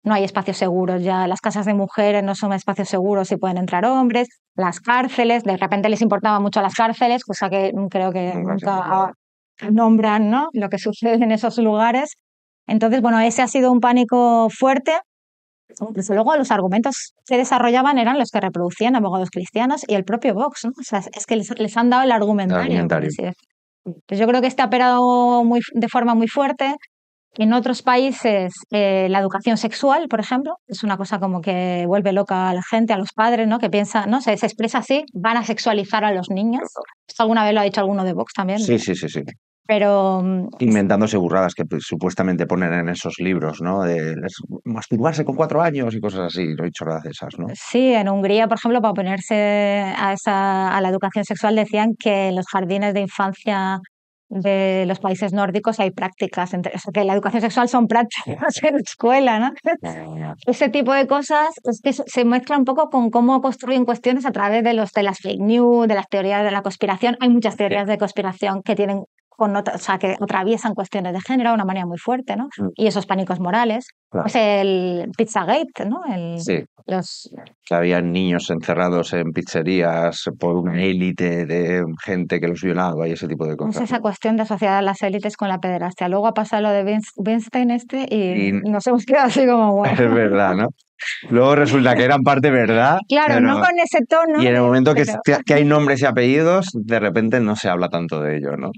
no hay espacios seguros ya, las casas de mujeres no son espacios seguros y pueden entrar hombres, las cárceles, de repente les importaba mucho las cárceles, cosa que creo que nunca nombran, ¿no?, lo que sucede en esos lugares. Entonces, bueno, ese ha sido un pánico fuerte. Incluso luego los argumentos que desarrollaban eran los que reproducían abogados cristianos y el propio Vox, ¿no? O sea, es que les han dado el argumentario. Por así decirlo. Pues yo creo que este ha operado de forma muy fuerte. En otros países, la educación sexual, por ejemplo, es una cosa como que vuelve loca a la gente, a los padres, ¿no?, que piensan, ¿no?, se expresa así, van a sexualizar a los niños. Esto alguna vez lo ha dicho alguno de Vox también. Sí. Pero inventándose burradas que supuestamente ponen en esos libros, ¿no? De masturbarse con 4 años y cosas así, no he dicho nada de esas, ¿no? Sí, en Hungría, por ejemplo, para oponerse a la educación sexual, decían que en los jardines de infancia de los países nórdicos hay prácticas, o sea, que la educación sexual son prácticas en la escuela, ¿no? Ese tipo de cosas es que se mezcla un poco con cómo construyen cuestiones a través de las fake news, de las teorías de la conspiración. Hay muchas teorías de conspiración que tienen o sea, que atraviesan cuestiones de género de una manera muy fuerte, ¿no? Y esos pánicos morales. Claro. Pues el Pizzagate, ¿no? Que habían niños encerrados en pizzerías por una élite de gente que los violaba y ese tipo de cosas. Es esa cuestión de asociar a las élites con la pederastia. Luego ha pasado lo de Weinstein y nos hemos quedado así como bueno. Es verdad, ¿no? Luego resulta que eran parte verdad. Claro, pero... no con ese tono. Y en el momento que hay nombres y apellidos, de repente no se habla tanto de ello, ¿no?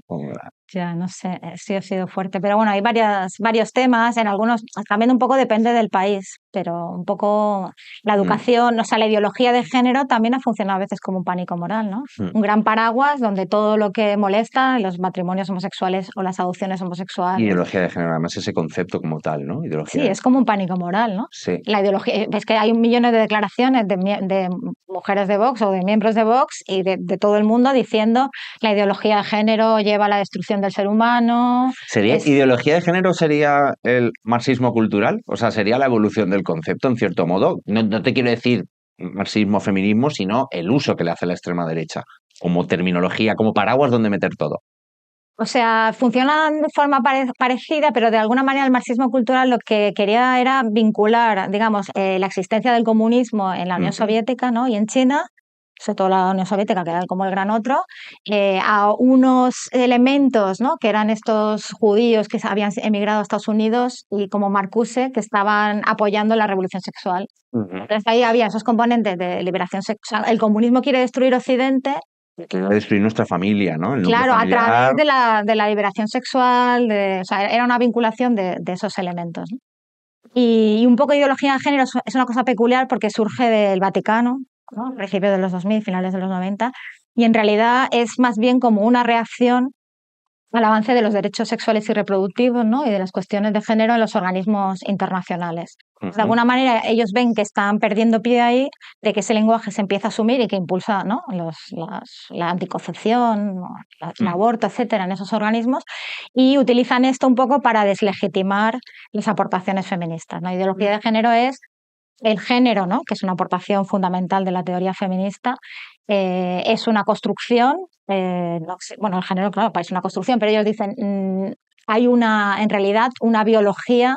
Ya, no sé, sí ha sido fuerte. Pero bueno, hay varios temas, en algunos también un poco depende del país, pero un poco la educación, o sea, la ideología de género también ha funcionado a veces como un pánico moral, ¿no? Un gran paraguas donde todo lo que molesta, los matrimonios homosexuales o las adopciones homosexuales. Ideología de género, además ese concepto como tal, ¿no? Sí, es como un pánico moral, ¿no? Sí. La ideología, es que hay millones de declaraciones de mujeres de Vox o de miembros de Vox y de todo el mundo diciendo la ideología de género lleva a la destrucción del ser humano. ¿Ideología de género sería el marxismo cultural? O sea, sería la evolución del concepto, en cierto modo. No te quiero decir marxismo, feminismo, sino el uso que le hace la extrema derecha como terminología, como paraguas donde meter todo. O sea, funcionan de forma parecida, pero de alguna manera el marxismo cultural lo que quería era vincular, digamos, la existencia del comunismo en la Unión Soviética, ¿no? Y en China, sobre todo la Unión Soviética, que era como el gran otro, a unos elementos, ¿no? Que eran estos judíos que habían emigrado a Estados Unidos y como Marcuse, que estaban apoyando la revolución sexual. Entonces ahí había esos componentes de liberación sexual. El comunismo quiere destruir Occidente. Que va a destruir nuestra familia, ¿no? El núcleo Claro, a familiar. través de la liberación sexual, o sea, era una vinculación de esos elementos, ¿no? Y un poco de ideología de género es una cosa peculiar porque surge del Vaticano, ¿no? A principios de los 2000, finales de los 90, y en realidad es más bien como una reacción al avance de los derechos sexuales y reproductivos, ¿no? Y de las cuestiones de género en los organismos internacionales. De alguna manera ellos ven que están perdiendo pie ahí, de que ese lenguaje se empieza a asumir y que impulsa, ¿no? La anticoncepción, ¿no? El aborto, etcétera, en esos organismos, y utilizan esto un poco para deslegitimar las aportaciones feministas. La ideología de género es el género, ¿no? Que es una aportación fundamental de la teoría feminista, es una construcción. No sé, bueno, el género, claro, es una construcción, pero ellos dicen hay en realidad, una biología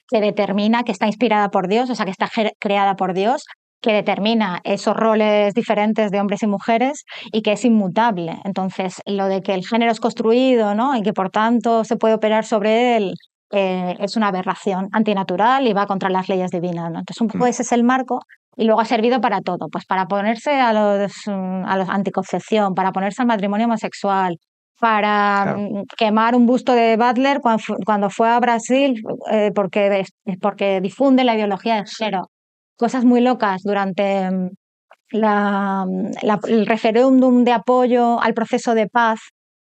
que determina, que está inspirada por Dios, o sea, que está creada por Dios, que determina esos roles diferentes de hombres y mujeres y que es inmutable. Entonces, lo de que el género es construido, ¿no? Y que por tanto se puede operar sobre él, es una aberración antinatural y va contra las leyes divinas, ¿no? Entonces, un poco ese es el marco. Y luego ha servido para todo, pues para ponerse a los anticoncepción, para ponerse al matrimonio homosexual, para quemar un busto de Butler cuando fue a Brasil, porque difunde la ideología de género. Cosas muy locas durante el referéndum de apoyo al proceso de paz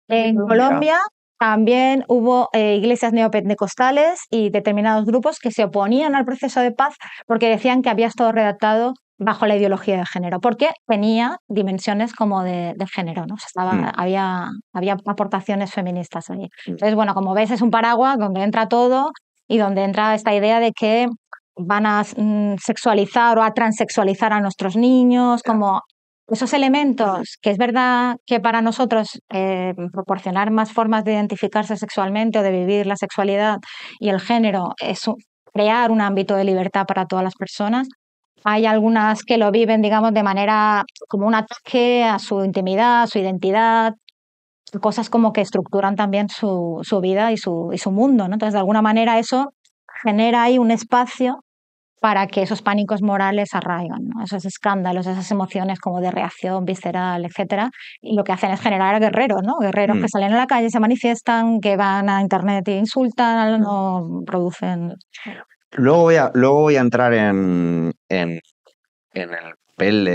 en Colombia. También hubo iglesias neopentecostales y determinados grupos que se oponían al proceso de paz porque decían que había estado redactado bajo la ideología de género, porque tenía dimensiones como de género, ¿no? O sea, había aportaciones feministas ahí. Entonces, bueno, como ves, es un paraguas donde entra todo y donde entra esta idea de que van a sexualizar o a transexualizar a nuestros niños, como esos elementos que es verdad que para nosotros proporcionar más formas de identificarse sexualmente o de vivir la sexualidad y el género es crear un ámbito de libertad para todas las personas. Hay algunas que lo viven, digamos, de manera como un ataque a su intimidad, a su identidad, cosas como que estructuran también su vida y su mundo, ¿no? Entonces, de alguna manera eso genera ahí un espacio para que esos pánicos morales arraigan, ¿no? Esos escándalos, esas emociones como de reacción visceral, etcétera, y lo que hacen es generar guerreros, ¿no? Guerreros que salen a la calle, se manifiestan, que van a internet e insultan, no producen. Luego voy a entrar en el papel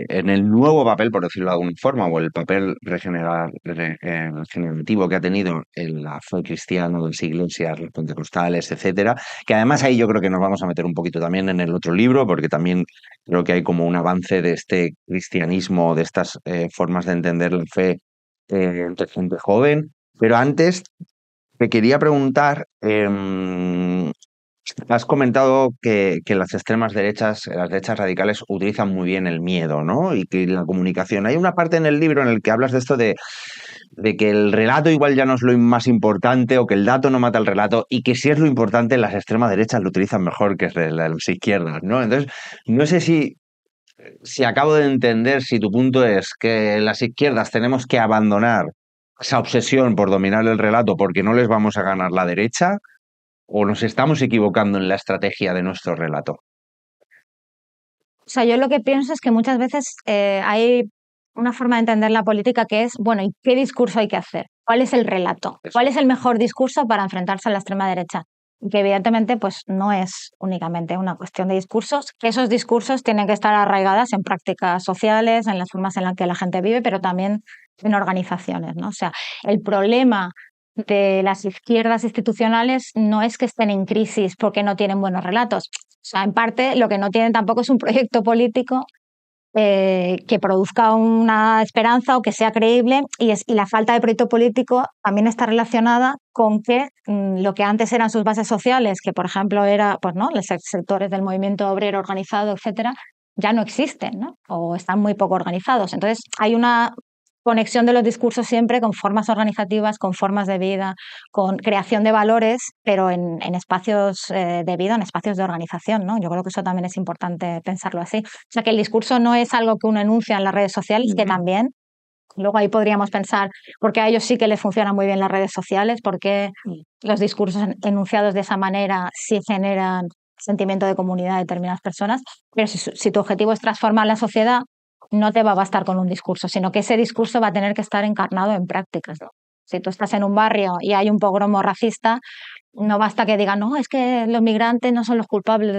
en el nuevo papel, por decirlo de alguna forma, o el papel regenerativo que ha tenido en la fe cristiana, de las iglesias, los pentecostales, etcétera, que además ahí yo creo que nos vamos a meter un poquito también en el otro libro, porque también creo que hay como un avance de este cristianismo, de estas formas de entender la fe entre gente joven. Pero antes te quería preguntar, has comentado que las extremas derechas, las derechas radicales, utilizan muy bien el miedo, ¿no? Y que la comunicación. Hay una parte en el libro en el que hablas de esto de que el relato igual ya no es lo más importante o que el dato no mata el relato y que si es lo importante, las extremas derechas lo utilizan mejor que las izquierdas, ¿no? Entonces, no sé si acabo de entender si tu punto es que las izquierdas tenemos que abandonar esa obsesión por dominar el relato porque no les vamos a ganar la derecha. ¿O nos estamos equivocando en la estrategia de nuestro relato? O sea, yo lo que pienso es que muchas veces hay una forma de entender la política que es, bueno, ¿y qué discurso hay que hacer? ¿Cuál es el relato? ¿Cuál es el mejor discurso para enfrentarse a la extrema derecha? Y que evidentemente pues no es únicamente una cuestión de discursos, que esos discursos tienen que estar arraigadas en prácticas sociales, en las formas en las que la gente vive, pero también en organizaciones, ¿no? O sea, el problema de las izquierdas institucionales no es que estén en crisis porque no tienen buenos relatos. O sea, en parte lo que no tienen tampoco es un proyecto político que produzca una esperanza o que sea creíble, y la falta de proyecto político también está relacionada con que lo que antes eran sus bases sociales, que por ejemplo era, pues no, los sectores del movimiento obrero organizado, etcétera, ya no existen, ¿no? O están muy poco organizados. Entonces hay una conexión de los discursos siempre con formas organizativas, con formas de vida, con creación de valores, pero en espacios de vida, en espacios de organización, ¿no? Yo creo que eso también es importante pensarlo así. O sea, que el discurso no es algo que uno enuncia en las redes sociales, que también. Luego ahí podríamos pensar por qué a ellos sí que les funcionan muy bien las redes sociales, por qué los discursos enunciados de esa manera sí generan sentimiento de comunidad de determinadas personas, pero si tu objetivo es transformar la sociedad, no te va a bastar con un discurso, sino que ese discurso va a tener que estar encarnado en prácticas, ¿no? Si tú estás en un barrio y hay un pogromo racista, no basta que digan, no, es que los migrantes no son los culpables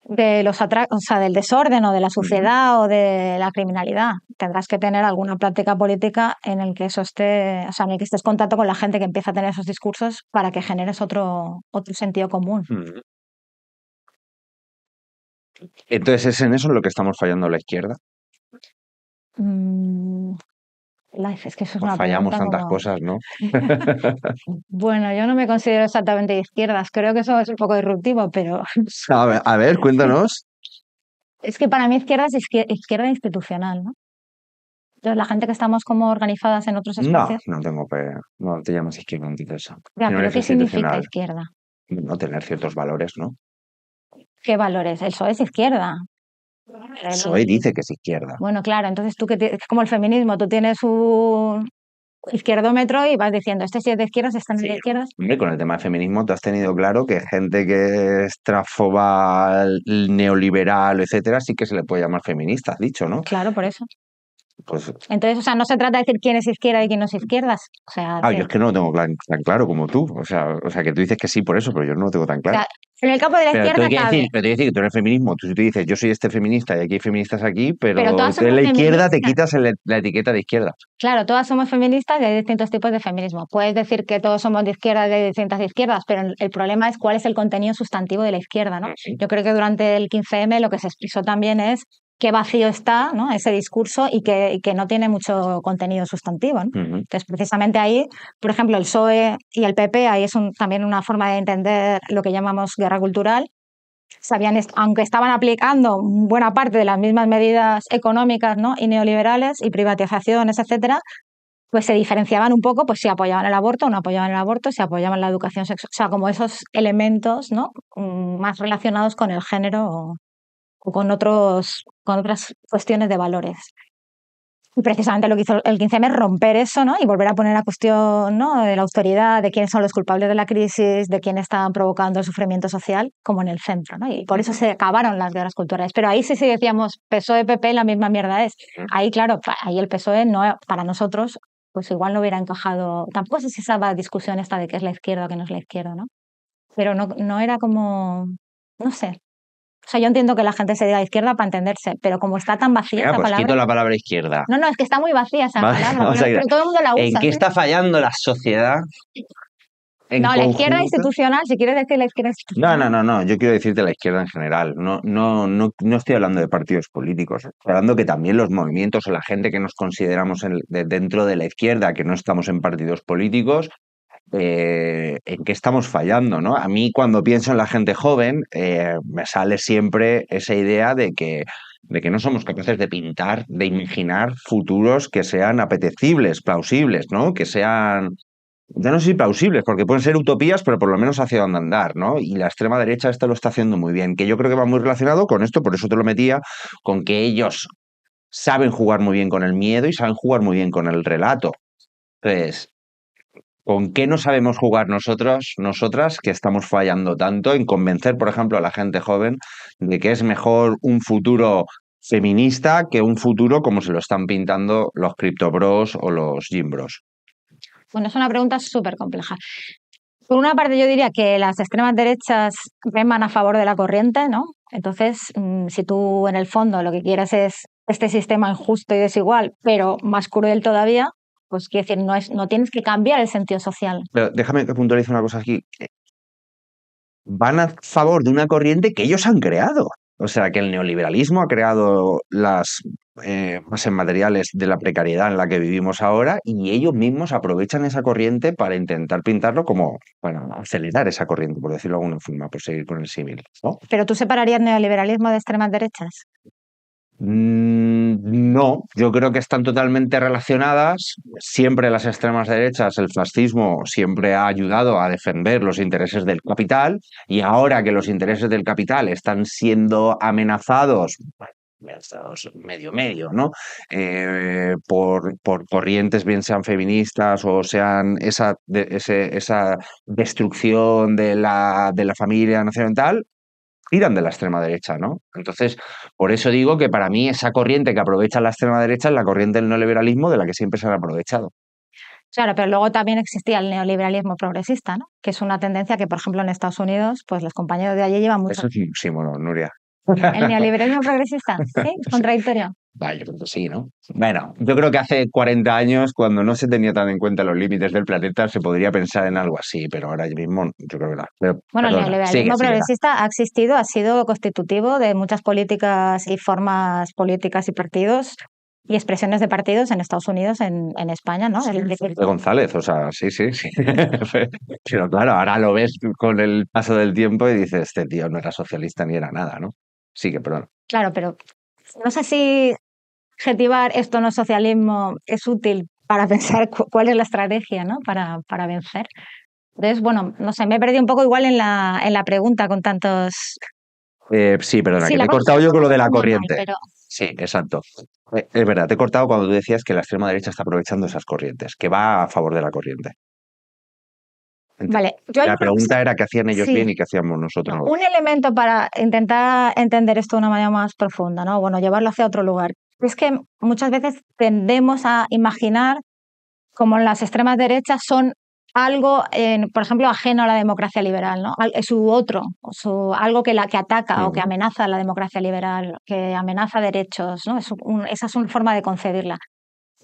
o sea, del desorden o de la suciedad o de la criminalidad. Tendrás que tener alguna práctica política en el que eso esté, o sea, en el que estés en contacto con la gente que empieza a tener esos discursos para que generes otro sentido común. Entonces, ¿es en eso en lo que estamos fallando la izquierda? Mm, es que eso es Pues una fallamos pregunta tantas como... cosas, ¿no? Bueno, yo no me considero exactamente de izquierdas, creo que eso es un poco disruptivo, pero A ver, cuéntanos. es que para mí izquierda es izquierda institucional, ¿no? Entonces, la gente que estamos como organizadas en otros No, espacios... no te llamas izquierda antes. Ya, Si no pero eres ¿qué significa institucional, izquierda? no tener ciertos valores, ¿no? ¿Qué valores? El PSOE es izquierda. PSOE dice que es izquierda. Bueno, claro, entonces es como el feminismo, tú tienes un izquierdómetro y vas diciendo, este sí es de izquierdas, este no es de Sí. izquierdas. Hombre, con el tema de feminismo, tú has tenido claro que gente que es transfoba, neoliberal, etcétera, sí que se le puede llamar feminista, has dicho, ¿no? Claro, por eso. Pues, Entonces, o sea, no se trata de decir quién es izquierda y quién no es izquierdas. O sea, yo es que no lo tengo tan claro como tú. O sea, que tú dices que sí por eso, pero yo no lo tengo tan claro. en el campo de la izquierda cabe, Pero te quiero decir que tú en el feminismo, tú dices, yo soy este feminista y aquí hay feministas aquí, pero pero todas tú en somos la izquierda te feministas. quitas la etiqueta de izquierda. Claro, todas somos feministas y hay distintos tipos de feminismo. Puedes decir que todos somos de izquierda y hay distintas izquierdas, pero el problema es cuál es el contenido sustantivo de la izquierda, ¿no? Yo creo que durante el 15M lo que se expresó también es qué vacío está, ¿no?, ese discurso y que no tiene mucho contenido sustantivo, ¿no? Entonces, precisamente ahí, por ejemplo, el PSOE y el PP, ahí es también una forma de entender lo que llamamos guerra cultural. Aunque estaban aplicando buena parte de las mismas medidas económicas, ¿no?, y neoliberales y privatizaciones, etcétera, pues se diferenciaban un poco, pues si apoyaban el aborto o no apoyaban el aborto, si apoyaban la educación sexual, o sea, como esos elementos, ¿no?, más relacionados con el género o con otras cuestiones de valores. Y precisamente lo que hizo el 15M es romper eso, ¿no?, y volver a poner la cuestión, ¿no?, de la austeridad, de quiénes son los culpables de la crisis, de quiénes estaban provocando el sufrimiento social, como en el centro, ¿no? Y por eso se acabaron las guerras culturales. Pero ahí sí decíamos PSOE-PP, la misma mierda es. Ahí, claro, ahí el PSOE no, para nosotros, pues igual no hubiera encajado. Tampoco sé si esa discusión esta de qué es la izquierda o qué no es la izquierda, ¿no? Pero no era como, no sé. O sea, yo entiendo que la gente se diga izquierda para entenderse, pero como está tan vacía Venga, esa pues palabra... quito la palabra izquierda. No, es que está muy vacía esa Vale, palabra, vamos a ir. pero todo el mundo la ¿En usa. qué ¿Sí? está fallando la sociedad en No, la izquierda conjunto? institucional, si quieres decir la izquierda institucional. No, yo quiero decirte la izquierda en general. No estoy hablando de partidos políticos. Estoy hablando que también los movimientos o la gente que nos consideramos dentro de la izquierda, que no estamos en partidos políticos, en qué estamos fallando, ¿no? A mí, cuando pienso en la gente joven, me sale siempre esa idea de que no somos capaces de pintar, de imaginar futuros que sean apetecibles, plausibles, ¿no? Que sean, ya no sé si plausibles, porque pueden ser utopías, pero por lo menos hacia dónde andar, ¿no? Y la extrema derecha esto lo está haciendo muy bien, que yo creo que va muy relacionado con esto, por eso te lo metía, con que ellos saben jugar muy bien con el miedo y saben jugar muy bien con el relato. Entonces, ¿con qué no sabemos jugar nosotras, que estamos fallando tanto en convencer, por ejemplo, a la gente joven de que es mejor un futuro feminista que un futuro como se lo están pintando los criptobros o los gimbros? Bueno, es una pregunta súper compleja. Por una parte, yo diría que las extremas derechas reman a favor de la corriente, ¿no? Entonces, si tú en el fondo lo que quieres es este sistema injusto y desigual, pero más cruel todavía, pues quiero decir, no tienes que cambiar el sentido social. Pero déjame que puntualice una cosa aquí. Van a favor de una corriente que ellos han creado. O sea, que el neoliberalismo ha creado las bases materiales de la precariedad en la que vivimos ahora y ellos mismos aprovechan esa corriente para intentar pintarlo como, para acelerar esa corriente, por decirlo de alguna forma, por seguir con el símil, ¿no? Pero tú separarías neoliberalismo de extremas derechas. No, yo creo que están totalmente relacionadas. Siempre las extremas derechas, el fascismo siempre ha ayudado a defender los intereses del capital y ahora que los intereses del capital están siendo amenazados, medio, ¿no? Por corrientes, bien sean feministas o sean esa destrucción de la familia nacional, tiran de la extrema derecha, ¿no? Entonces, por eso digo que para mí esa corriente que aprovecha la extrema derecha es la corriente del neoliberalismo de la que siempre se han aprovechado. Claro, pero luego también existía el neoliberalismo progresista, ¿no? Que es una tendencia que, por ejemplo, en Estados Unidos, pues los compañeros de allí llevan mucho. Eso sí, bueno, Nuria. ¿El neoliberalismo progresista? ¿Sí? ¿Es contradictorio? Vaya, yo creo que sí, ¿no? Bueno, yo creo que hace 40 años, cuando no se tenía tan en cuenta los límites del planeta, se podría pensar en algo así, pero ahora mismo yo creo que no. Pero, Bueno, el perdona, neoliberalismo sigue, progresista ha existido, ha sido constitutivo de muchas políticas y formas políticas y partidos y expresiones de partidos en Estados Unidos, en España, ¿no? De González, o sea, sí. Pero claro, ahora lo ves con el paso del tiempo y dices, este tío no era socialista ni era nada, ¿no? Sí, que perdón. Claro, pero no sé si adjetivar esto no socialismo es útil para pensar cuál es la estrategia, ¿no? Para vencer. Entonces, bueno, no sé, me he perdido un poco igual en la pregunta con tantos. Sí, perdona, Sí, que te la he cosa cortado yo con lo de la muy mal, corriente. pero Sí, exacto. Es verdad, te he cortado cuando tú decías que la extrema derecha está aprovechando esas corrientes, que va a favor de la corriente. vale. Yo hay La pregunta era qué hacían ellos sí, bien y qué hacíamos nosotros. un elemento para intentar entender esto de una manera más profunda, ¿no? Bueno, llevarlo hacia otro lugar. Es que muchas veces tendemos a imaginar como las extremas derechas son algo, por ejemplo, ajeno a la democracia liberal, ¿no? Es su otro, algo que ataca o que amenaza a la democracia liberal, que amenaza derechos, ¿no? Esa es una forma de concebirla.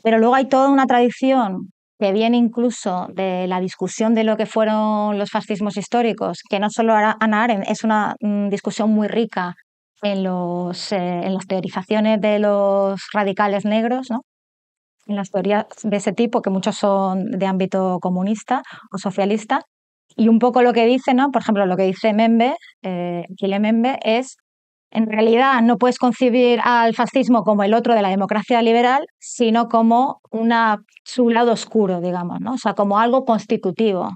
Pero luego hay toda una tradición que viene incluso de la discusión de lo que fueron los fascismos históricos, que no solo Hannah Arendt, es una discusión muy rica en las teorizaciones de los radicales negros, ¿no? En las teorías de ese tipo, que muchos son de ámbito comunista o socialista. Y un poco lo que dice, ¿no? Por ejemplo, lo que dice Membe, Achille Membe, es en realidad no puedes concebir al fascismo como el otro de la democracia liberal, sino como su lado oscuro, digamos, ¿no? O sea, como algo constitutivo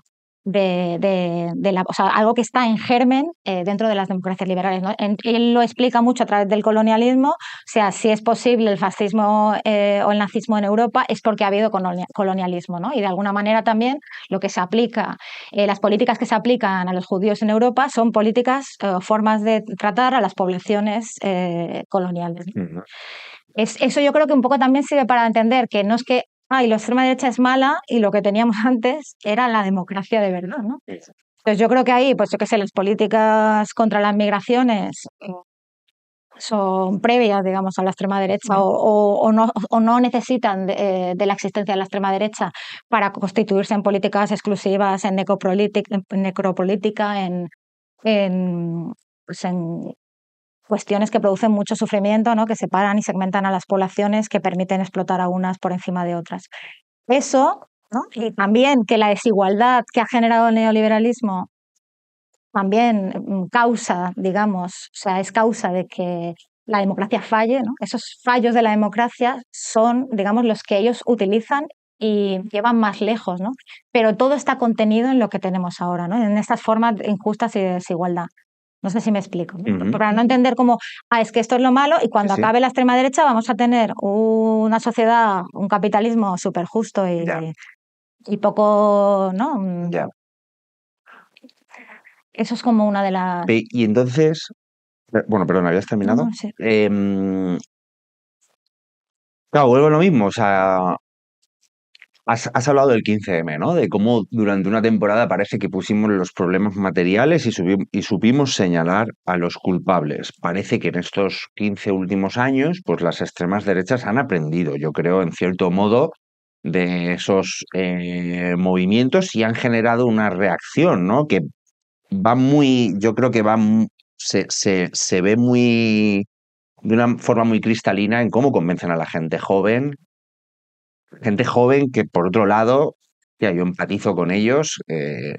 o sea, algo que está en germen dentro de las democracias liberales, ¿no? Él lo explica mucho a través del colonialismo, o sea, si es posible el fascismo o el nazismo en Europa es porque ha habido colonialismo, ¿no? Y de alguna manera también lo que se aplica, las políticas que se aplican a los judíos en Europa son políticas o formas de tratar a las poblaciones coloniales. Eso yo creo que un poco también sirve para entender que no es que la extrema derecha es mala y lo que teníamos antes era la democracia de verdad, ¿no? Entonces yo creo que ahí, pues yo qué sé, las políticas contra las migraciones son previas, digamos, a la extrema derecha o no necesitan de la existencia de la extrema derecha para constituirse en políticas exclusivas, en necropolítica, pues en cuestiones que producen mucho sufrimiento, ¿no? Que separan y segmentan a las poblaciones, que permiten explotar a unas por encima de otras. Eso, ¿no? Y también que la desigualdad que ha generado el neoliberalismo también causa, digamos, o sea, es causa de que la democracia falle, ¿no? Esos fallos de la democracia son, digamos, los que ellos utilizan y llevan más lejos, ¿no? Pero todo está contenido en lo que tenemos ahora, ¿no? En estas formas injustas y de desigualdad. No sé si me explico, ¿no? Para no entender como, es que esto es lo malo y cuando acabe la extrema derecha vamos a tener una sociedad, un capitalismo súper justo y poco, ¿no? Ya. Eso es como una de las. Y entonces, bueno, perdón, ¿habías terminado? No, sí. Claro, vuelvo a lo mismo, o sea, has hablado del 15M, ¿no? De cómo durante una temporada parece que pusimos los problemas materiales y supimos señalar a los culpables. Parece que en estos 15 últimos años, pues las extremas derechas han aprendido, yo creo, en cierto modo, de esos movimientos y han generado una reacción, ¿no? Que va muy, yo creo que se ve muy, de una forma muy cristalina en cómo convencen a la gente joven que por otro lado, ya yo empatizo con ellos,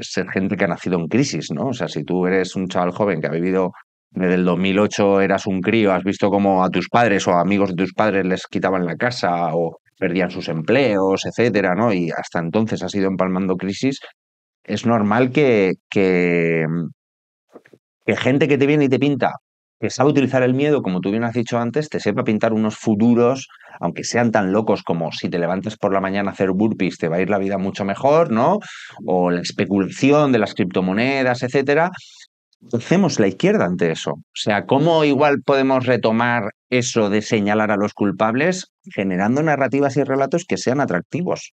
ser gente que ha nacido en crisis, ¿no? O sea, si tú eres un chaval joven que ha vivido Desde el 2008 eras un crío, has visto cómo a tus padres o amigos de tus padres les quitaban la casa o perdían sus empleos, etcétera, ¿no? Y hasta entonces has ido empalmando crisis. Es normal que gente que te viene y te pinta, que sabe utilizar el miedo, como tú bien has dicho antes, te sepa pintar unos futuros, aunque sean tan locos como si te levantas por la mañana a hacer burpees, te va a ir la vida mucho mejor, ¿no? O la especulación de las criptomonedas, etcétera. ¿Qué hacemos la izquierda ante eso? O sea, ¿cómo igual podemos retomar eso de señalar a los culpables generando narrativas y relatos que sean atractivos?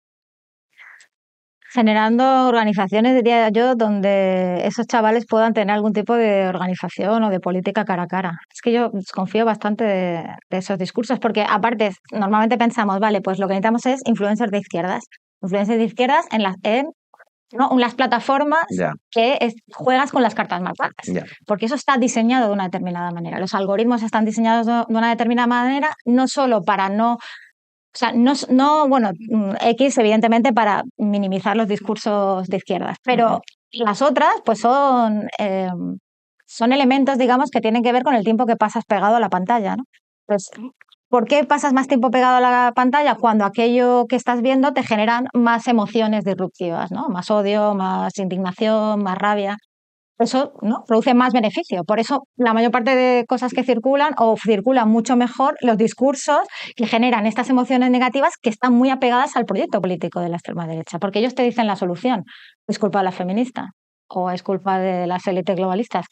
Generando organizaciones, diría yo, donde esos chavales puedan tener algún tipo de organización o de política cara a cara. Es que yo desconfío bastante de esos discursos, porque aparte, normalmente pensamos, vale, pues lo que necesitamos es influencers de izquierdas ¿no? Las plataformas Ya, juegas con las cartas marcadas, ya, porque eso está diseñado de una determinada manera. Los algoritmos están diseñados de una determinada manera, no solo para no, o sea, no, bueno, X evidentemente para minimizar los discursos de izquierdas, pero las otras pues son elementos, digamos, que tienen que ver con el tiempo que pasas pegado a la pantalla, ¿no? Pues, ¿por qué pasas más tiempo pegado a la pantalla? Cuando aquello que estás viendo te generan más emociones disruptivas, ¿no? Más odio, más indignación, más rabia. Eso, ¿no? Produce más beneficio. Por eso la mayor parte de cosas que circulan o circulan mucho mejor los discursos que generan estas emociones negativas que están muy apegadas al proyecto político de la extrema derecha, porque ellos te dicen la solución. Es culpa de las feministas o es culpa de las élites globalistas,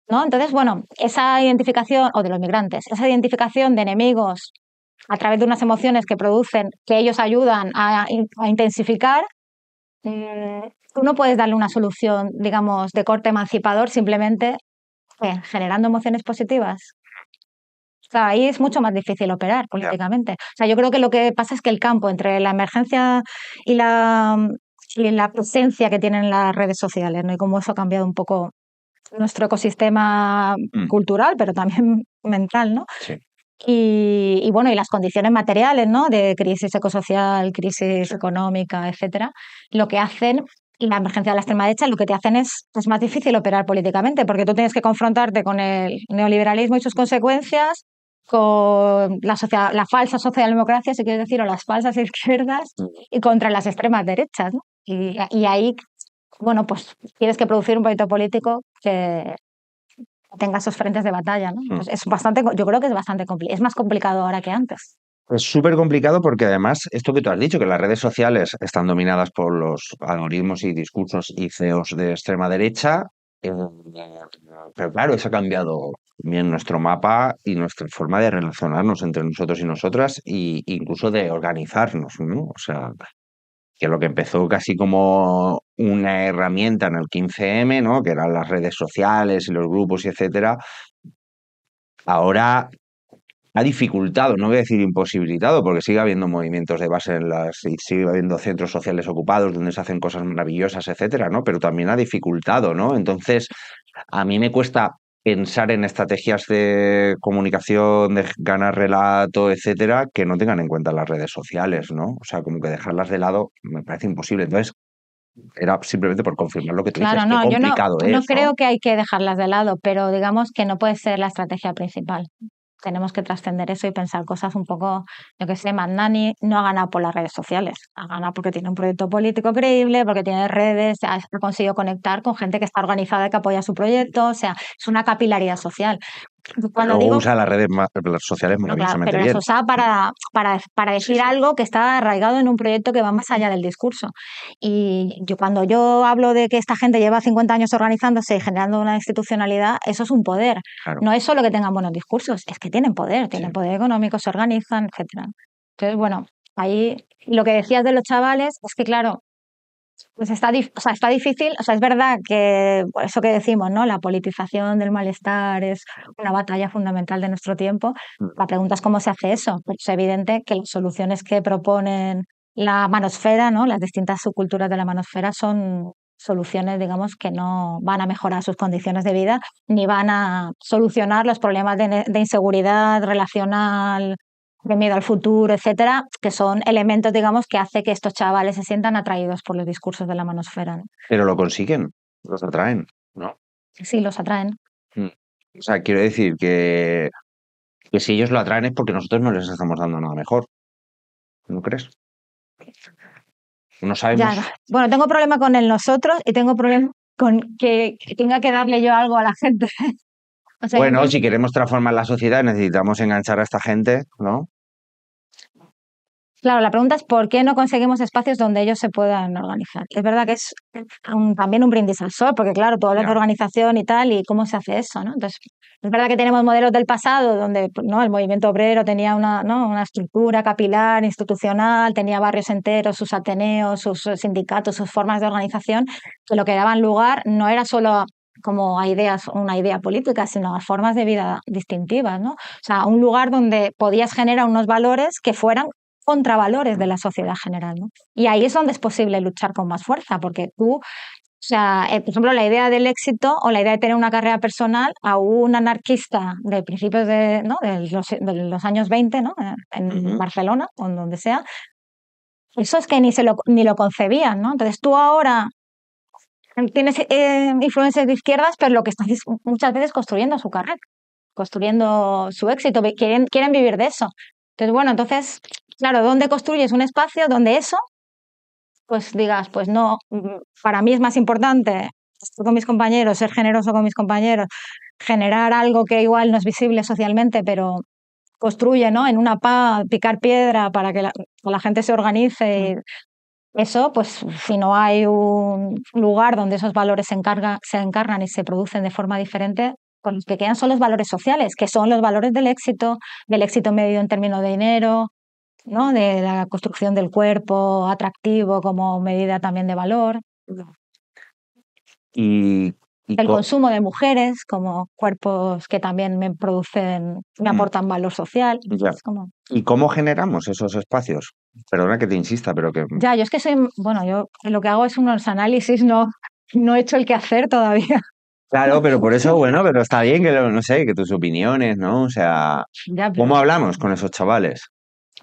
¿no? Entonces, bueno, esa identificación, o de los migrantes, esa identificación de enemigos a través de unas emociones que producen, que ellos ayudan a intensificar, tú no puedes darle una solución, digamos, de corte emancipador simplemente generando emociones positivas. O sea, ahí es mucho más difícil operar ya. políticamente. O sea, yo creo que lo que pasa es que el campo entre la emergencia y la presencia que tienen las redes sociales, ¿no? Y cómo eso ha cambiado un poco nuestro ecosistema Mm, cultural, pero también mental, ¿no? sí. Y bueno, y las condiciones materiales, ¿no? De crisis ecosocial, crisis económica, etcétera, lo que hacen, y la emergencia de la extrema derecha, lo que te hacen es más difícil operar políticamente, porque tú tienes que confrontarte con el neoliberalismo y sus consecuencias, con la falsa socialdemocracia, si quieres decir, o las falsas izquierdas, y contra las extremas derechas, ¿no? Y ahí, bueno, pues tienes que producir un proyecto político que tenga esos frentes de batalla, ¿no? Mm. Pues yo creo que es bastante complicado, es más complicado ahora que antes. Es súper complicado porque además, esto que tú has dicho, que las redes sociales están dominadas por los algoritmos y discursos y CEOs de extrema derecha, eh, pero claro, eso ha cambiado bien nuestro mapa y nuestra forma de relacionarnos entre nosotros y nosotras e incluso de organizarnos, ¿no? O sea, que lo que empezó casi como una herramienta en el 15M, ¿no? Que eran las redes sociales y los grupos y etcétera, ahora ha dificultado, no voy a decir imposibilitado, porque sigue habiendo movimientos de base y sigue habiendo centros sociales ocupados donde se hacen cosas maravillosas, etcétera, ¿no? Pero también ha dificultado, ¿no? Entonces, a mí me cuesta pensar en estrategias de comunicación, de ganar relato, etcétera, que no tengan en cuenta las redes sociales, ¿no? O sea, como que dejarlas de lado me parece imposible. Entonces, era simplemente por confirmar lo que tú dices, Claro, qué no, yo complicado no es, ¿no? creo que hay que dejarlas de lado, pero digamos que no puede ser la estrategia principal. Tenemos que trascender eso y pensar cosas un poco, yo qué sé, Mandani no ha ganado por las redes sociales, ha ganado porque tiene un proyecto político creíble, porque tiene redes, ha conseguido conectar con gente que está organizada y que apoya su proyecto, o sea, es una capilaridad social. Cuando Luego digo usa las sociales no, claro, maravillosamente pero las bien. usaba para Sí, decir sí. algo que está arraigado en un proyecto que va más allá del discurso. Y cuando yo hablo de que esta gente lleva 50 años organizándose y generando una institucionalidad, eso es un poder. Claro, No es solo que tengan buenos discursos, es que sí. tienen poder económico, se organizan, etcétera. Entonces, bueno, ahí lo que decías de los chavales es que, claro, pues o sea, está difícil, o sea, es verdad que por eso que decimos, ¿no? La politización del malestar es una batalla fundamental de nuestro tiempo. Mm. La pregunta es cómo se hace eso. Pues es evidente que las soluciones que proponen la manosfera, ¿no? Las distintas subculturas de la manosfera son soluciones, digamos, que no van a mejorar sus condiciones de vida ni van a solucionar los problemas de inseguridad relacional, de miedo al futuro, etcétera, que son elementos, digamos, que hace que estos chavales se sientan atraídos por los discursos de la manosfera, ¿no? Pero lo consiguen, los atraen, ¿no? Sí, los atraen. Mm. O sea, quiero decir que si ellos lo atraen es porque nosotros no les estamos dando nada mejor, ¿no crees? No Ya, sabemos. bueno, tengo problema con el nosotros y tengo problema con que tenga que darle yo algo a la gente. O sea, yo Bueno, entiendo. si queremos transformar la sociedad necesitamos enganchar a esta gente, ¿no? Claro, la pregunta es por qué no conseguimos espacios donde ellos se puedan organizar. Es verdad que es también un brindis al sol, porque claro, tú hablas de Ya. organización y tal, y cómo se hace eso, ¿no? Entonces, es verdad que tenemos modelos del pasado donde, ¿no?, el movimiento obrero tenía una, ¿no?, una estructura capilar, institucional, tenía barrios enteros, sus ateneos, sus sindicatos, sus formas de organización, que lo que daban lugar no era solo como a ideas, una idea política, sino a formas de vida distintivas, ¿no? O sea, un lugar donde podías generar unos valores que fueran contravalores de la sociedad general, ¿no? Y ahí es donde es posible luchar con más fuerza, porque tú, o sea, por ejemplo, la idea del éxito o la idea de tener una carrera personal a un anarquista de principios de, ¿no?, de los años 20, ¿no?, en Ujú. Barcelona o en donde sea, eso es que ni lo concebían, ¿no? Entonces tú ahora tienes influencias de izquierdas, pero lo que estás es muchas veces construyendo su carrera, construyendo su éxito, quieren vivir de eso. Entonces, bueno, entonces, claro, ¿dónde construyes un espacio donde eso, pues digas, pues no, para mí es más importante estar con mis compañeros, ser generoso con mis compañeros, generar algo que igual no es visible socialmente, pero construye, ¿no?, en una paz, picar piedra para que la gente se organice. Eso, pues si no hay un lugar donde esos valores se encarnan y se producen de forma diferente, pues los que quedan son los valores sociales, que son los valores del éxito medido en términos de dinero, ¿no?, de la construcción del cuerpo atractivo como medida también de valor, Y, y el co- consumo de mujeres como cuerpos que también me mm, aportan valor social. ya. Es como, ¿Y cómo generamos esos espacios? Perdona que te insista, pero que... ya, yo es que soy, bueno, yo lo que hago es unos análisis, no he hecho el quehacer todavía. Claro, pero por eso, bueno, pero está bien que, no sé, que tus opiniones, ¿no? O sea, Ya, ¿cómo pero hablamos con esos chavales?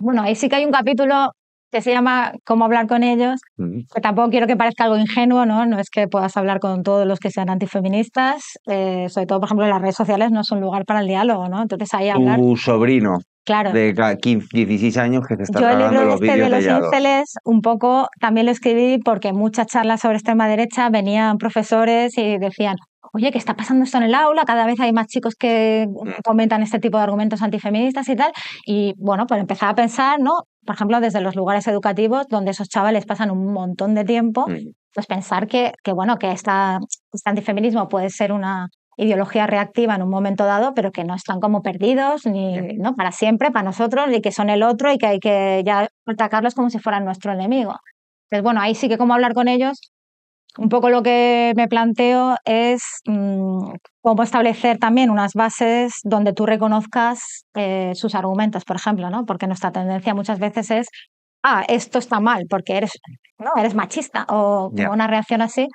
bueno, ahí sí que hay un capítulo que se llama Cómo hablar con ellos, Mm. que tampoco quiero que parezca algo ingenuo, ¿no? No es que puedas hablar con todos los que sean antifeministas, sobre todo, por ejemplo, las redes sociales no es un lugar para el diálogo, ¿no? Entonces ahí hablar, Tu sobrino claro. de 15, 16 años que se está Yo el libro tragando los este de vídeos de los Yados. ínceles un poco también lo escribí porque en muchas charlas sobre extrema derecha venían profesores y decían, oye, ¿qué está pasando esto en el aula? Cada vez hay más chicos que Mm, comentan este tipo de argumentos antifeministas y tal. Y bueno, pues empezaba a pensar, ¿no? Por ejemplo, desde los lugares educativos donde esos chavales pasan un montón de tiempo, mm, pues pensar bueno, que este antifeminismo puede ser una ideología reactiva en un momento dado, pero que no están como perdidos, ya. ni, ¿no?, para siempre, para nosotros, y que son el otro y que hay que ya atacarlos como si fueran nuestro enemigo. Entonces, bueno, ahí sí que como hablar con ellos, un poco lo que me planteo es cómo establecer también unas bases donde tú reconozcas sus argumentos, por ejemplo, ¿no? Porque nuestra tendencia muchas veces es, esto está mal porque ¿no?, eres machista o como Ya. una reacción así.